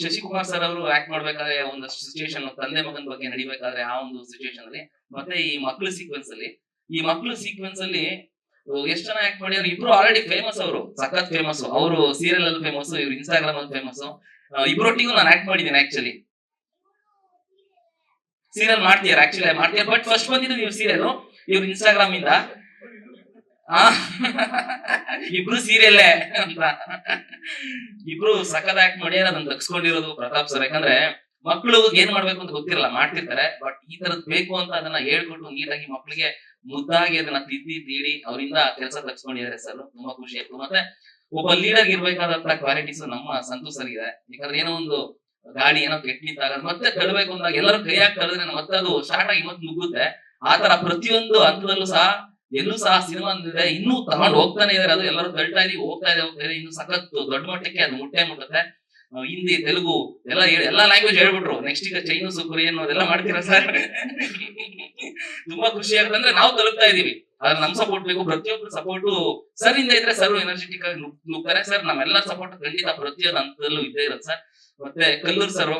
ಶಶಿಕುಮಾರ್ ಸರ್ ಅವರು ಆಕ್ಟ್ ಮಾಡ್ಬೇಕಾದ್ರೆ ಒಂದಷ್ಟು ಸಿಚುವೇಶನ್, ತಂದೆ ಮಗನ ಬಗ್ಗೆ ನಡಿಬೇಕಾದ್ರೆ ಆ ಒಂದು ಸಿಚುವೇಶನ್ ಅಲ್ಲಿ, ಮತ್ತೆ ಈ ಮಕ್ಳು ಸೀಕ್ವೆನ್ಸ್ ಅಲ್ಲಿ ಎಷ್ಟು ಜನ ಆಕ್ಟ್ ಮಾಡ್ಯಾರ. ಇಬ್ರು ಆಲ್ರೆಡಿ ಫೇಮಸ್, ಅವರು ಸಖತ್ ಫೇಮಸ್. ಅವರು ಸೀರಿಯಲ್ ಅಲ್ಲಿ ಫೇಮಸ್, ಇವ್ರು ಇನ್ಸ್ಟಾಗ್ರಾಮ್ ಅಲ್ಲಿ ಫೇಮಸ್. ಇಬ್ರೊಟ್ಟಿಗೂ ನಾನು ಆಕ್ಟ್ ಮಾಡಿದ್ದೀನಿ. ಆಕ್ಚುಲಿ ಸೀರಿಯಲ್ ಮಾಡ್ತೀಯಾರ, ಬಟ್ ಫಸ್ಟ್ ಬಂದಿದ್ದು ನೀವು ಸೀರಿಯಲ್, ಇವ್ರು ಇನ್ಸ್ಟಾಗ್ರಾಮ್ ಇಂದ. ಇಬ್ರು ಸೀರಿಯಲ್ಲೇ ಅಂತ, ಇಬ್ರು ಸಖತ್ ಆಕ್ಟ್ ಮಾಡ್ಯಾರ. ಅದನ್ನ ತಗ್ಸ್ಕೊಂಡಿರೋದು ಪ್ರತಾಪ್ ಸರ್. ಯಾಕಂದ್ರೆ ಮಕ್ಳು ಏನ್ ಮಾಡ್ಬೇಕು ಅಂತ ಗೊತ್ತಿರಲ್ಲ, ಮಾಡ್ತಿರ್ತಾರೆ. ಬಟ್ ಈ ತರದ್ ಬೇಕು ಅಂತ ಅದನ್ನ ಹೇಳ್ಕೊಟ್ಟು ನೀಟಾಗಿ ಮಕ್ಳಿಗೆ ಮುದ್ದಾಗಿ ಅದನ್ನ ತಿದ್ದಿ ತೀಡಿ ಅವರಿಂದ ಕೆಲಸ ತಗ್ಸ್ಕೊಂಡಿದ್ದಾರೆ ಸರ್. ತುಂಬಾ ಖುಷಿ ಆಯ್ತು. ಮತ್ತೆ ಒಬ್ಬ ಲೀಡರ್ ಇರ್ಬೇಕಾದಂತ ಕ್ವಾಲಿಟೀಸ್ ನಮ್ಮ ಸಂತೋಷ್ ಸರ್ ಇದೆ. ಯಾಕಂದ್ರೆ ಏನೋ ಒಂದು ಗಾಡಿ ಏನೋ ಕೆಟ್ಟ ನಿಂತಾಗ ಮತ್ತೆ ತಳ್ಳಬೇಕು ಅಂದಾಗ ಎಲ್ಲರೂ ಕೈಯಾಗಿ ತಳ್ಳಿದ್ರೆ ಮತ್ತೆ ಅದು ಸ್ಟಾರ್ಟ್ ಆಗಿ ಮತ್ತೆ ನುಗ್ಗುತ್ತೆ. ಆತರ ಪ್ರತಿಯೊಂದು ಹಂತದಲ್ಲೂ ಸಹ ಎಲ್ಲೂ ಸಹ ಸಿನಿಮಾ ಅಂದಿದೆ ಇನ್ನೂ ತಗೊಂಡು ಹೋಗ್ತಾನೆ ಇದಾರೆ. ಅದು ಎಲ್ಲರೂ ತಳ್ತಾ ಇದೀವಿ, ಹೋಗ್ತಾ ಇದೆ. ಇನ್ನು ಸಖತ್ ದೊಡ್ಡ ಮಟ್ಟಕ್ಕೆ ಅದು ಮುಟ್ಟುತ್ತೆ. ಹಿಂದಿ, ತೆಲುಗು ಎಲ್ಲಾ ಲ್ಯಾಂಗ್ವೇಜ್ ಹೇಳ್ಬಿಟ್ರು. ನೆಕ್ಸ್ಟ್ ಈಗ ಚೈನೀಸ್, ಕೊರಿಯನ್ ಅದೆಲ್ಲ ಮಾಡ್ತೀರಾ ಸರ್? ತುಂಬಾ ಖುಷಿ ಆಗುತ್ತೆ. ಅಂದ್ರೆ ನಾವು ತಲುಪ್ತಾ ಇದೀವಿ, ಆದ್ರೆ ನಮ್ ಸಪೋರ್ಟ್ ಬೇಕು. ಪ್ರತಿಯೊಬ್ಬರು ಸಪೋರ್ಟ್ ಸರ್ ಇಂದ ಇದ್ರೆ ಸರ್ ಎನರ್ಜೆಟಿಕ್ ಆಗಿ ನುಗ್ತಾರೆ ಸರ್. ನಮ್ಮೆಲ್ಲರ ಸಪೋರ್ಟ್ ಖಂಡಿತ ಪ್ರತಿಯೊಂದು ಹಂತದಲ್ಲೂ ಇದ್ದೇ ಇರುತ್ತೆ ಸರ್. ಮತ್ತೆ ಕಲ್ಲೂರ್ ಸರ್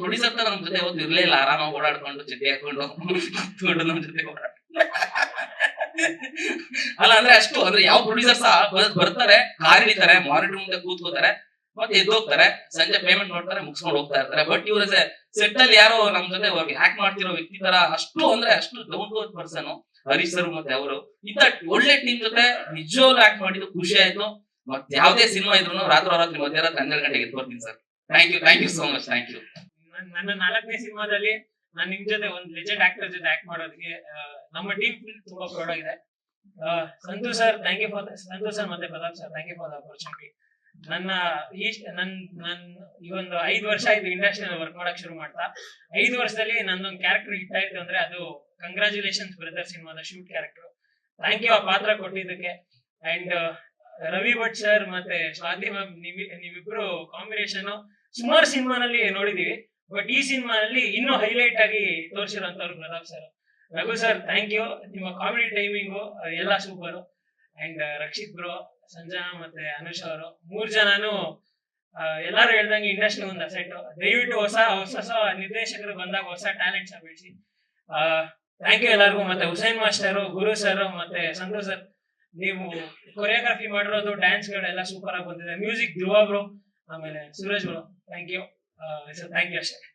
ಪ್ರೊಡ್ಯೂಸರ್ ತರ ನಮ್ ಜೊತೆ ಯಾವತ್ತು ಇರ್ಲೇ ಇಲ್ಲ. ಆರಾಮಾಗಿ ಓಡಾಡ್ಕೊಂಡು ಚಡ್ಡಿ ಹಾಕೊಂಡು ನಮ್ ಜೊತೆ ಅಲ್ಲ ಅಂದ್ರೆ ಅಷ್ಟು ಅಂದ್ರೆ ಯಾವ ಪ್ರೊಡ್ಯೂಸರ್ ಸಹ ಬರ್ತಾರೆ, ಕಾರ್ ಹಿಡಿತಾರೆ, ಮಾನಿಟರ್ ಮುಂದೆ ಕೂತ್ಕೋತಾರೆ, ಮತ್ತೆ ಎದ್ದೋಗ್ತಾರೆ, ಸಂಜೆ ಪೇಮೆಂಟ್ ಮಾಡ್ತಾರೆ, ಮುಗಿಸ್ಕೊಂಡು ಹೋಗ್ತಾ ಇರ್ತಾರೆ. ಬಟ್ ಇವ್ರ ಸೆಟ್ ಅಲ್ಲಿ ಯಾರೋ ನಮ್ ಜೊತೆ ಹ್ಯಾಕ್ ಮಾಡ್ತಿರೋ ವ್ಯಕ್ತಿ ತರ ಅಷ್ಟು down to earth person Harish sir. ಮತ್ತೆ ಅವರು ಇಂತ ಒಳ್ಳೆ ಟೀಮ್ ಜೊತೆ ನಿಜವಾಗ್ಲೂ ಆಕ್ಟ್ ಮಾಡಿದ್ದು ಖುಷಿ ಆಯ್ತು. ಮತ್ತೆ ಯಾವ್ದೇ ಸಿನಿಮಾ ಇದ್ರು ರಾತ್ರಿ ಮಧ್ಯರಾತ್ರಿ 12 ಗಂಟೆಗೆ ಎದ್ಕೊಡ್ತೀನಿ sir. Thank you so much. Thank you. ನನ್ನ 4ನೇ ಸಿನಿಮಾದಲ್ಲಿ ನಾನು ನಿಮ್ ಜೊತೆ ಒಂದು ಲೆಜೆಂಡ್ ಆಕ್ಟರ್ ಜೊತೆ ಆಕ್ಟ್ ಮಾಡೋದಕ್ಕೆ ನಮ್ಮ ಟೀಮ್ ತುಂಬಾ ಪ್ರೌಡ್ ಆಗಿದೆ. Santosh sir thank you for Santosh sir ಮತ್ತೆ Pratap sir thank you for the opportunity. ನನ್ ಈ ಒಂದು 5 ವರ್ಷ ಆಯ್ತು ಇಂಡಸ್ಟ್ರಿಯಲ್ಲಿ ವರ್ಕ್ ಮಾಡಕ್ ಶುರು ಮಾಡ್ತಾ. 5 ವರ್ಷದಲ್ಲಿ ನನ್ನೊಂದು ಕ್ಯಾರೆಕ್ಟರ್ ಹಿಟ್ ಆಯ್ತು ಅಂದ್ರೆ ಅದು ಕಂಗ್ರಾಚುಲೇಷನ್ಸ್ ಬ್ರದರ್ ಸಿನಿಮಾದ ಶೂಟ್ ಕ್ಯಾರೆಕ್ಟರ್. ಥ್ಯಾಂಕ್ ಯು ಆ ಪಾತ್ರ ಕೊಟ್ಟಿದ್ದಕ್ಕೆ. ಅಂಡ್ ರವಿ ಭಟ್ ಸರ್ ಮತ್ತೆ ಸ್ವಾತಿ ಮ್ಯಾಮ್, ನೀವಿಬ್ರು ಕಾಂಬಿನೇಷನ್ ಸುಮಾರು ಸಿನಿಮಾನಲ್ಲಿ ನೋಡಿದೀವಿ. ಬಟ್ ಈ ಸಿನಿಮಾನಲ್ಲಿ ಇನ್ನೂ ಹೈಲೈಟ್ ಆಗಿ ತೋರಿಸಿರುವಂತವ್ರು Pratap sir. Raghu sir thank you, ನಿಮ್ಮ ಕಾಮಿಡಿ ಟೈಮಿಂಗು ಎಲ್ಲ super. And Rakshit bro, Sanjana ಮತ್ತೆ ಅನುಷ್ ಅವರು 3 ಜನನು ಎಲ್ಲಾರು ಹೇಳ್ದಂಗೆ ಇಂಡಸ್ಟ್ರಿ ಒಂದು ಅಸೆಟ್. ದಯವಿಟ್ಟು ಹೊಸ ನಿರ್ದೇಶಕರು ಬಂದಾಗ ಹೊಸ ಟ್ಯಾಲೆಂಟ್ಸ್ ಬೆಳೆಸಿ. ಥ್ಯಾಂಕ್ ಯು ಎಲ್ಲರಿಗೂ. ಮತ್ತೆ ಹುಸೇನ್ ಮಾಸ್ಟರ್, ಗುರು ಸರ್ ಮತ್ತೆ ಸಂತೋಷ್ ಸರ್, ನೀವು ಕೊರಿಯೋಗ್ರಫಿ ಮಾಡಿರೋದು ಡ್ಯಾನ್ಸ್ ಗಳೆಲ್ಲ ಸೂಪರ್ ಆಗಿ ಬಂದಿದೆ. ಮ್ಯೂಸಿಕ್ ಧ್ರುವ ಬ್ರೋ, ಆಮೇಲೆ Suresh bro thank you. Thank you ಅಷ್ಟೇ.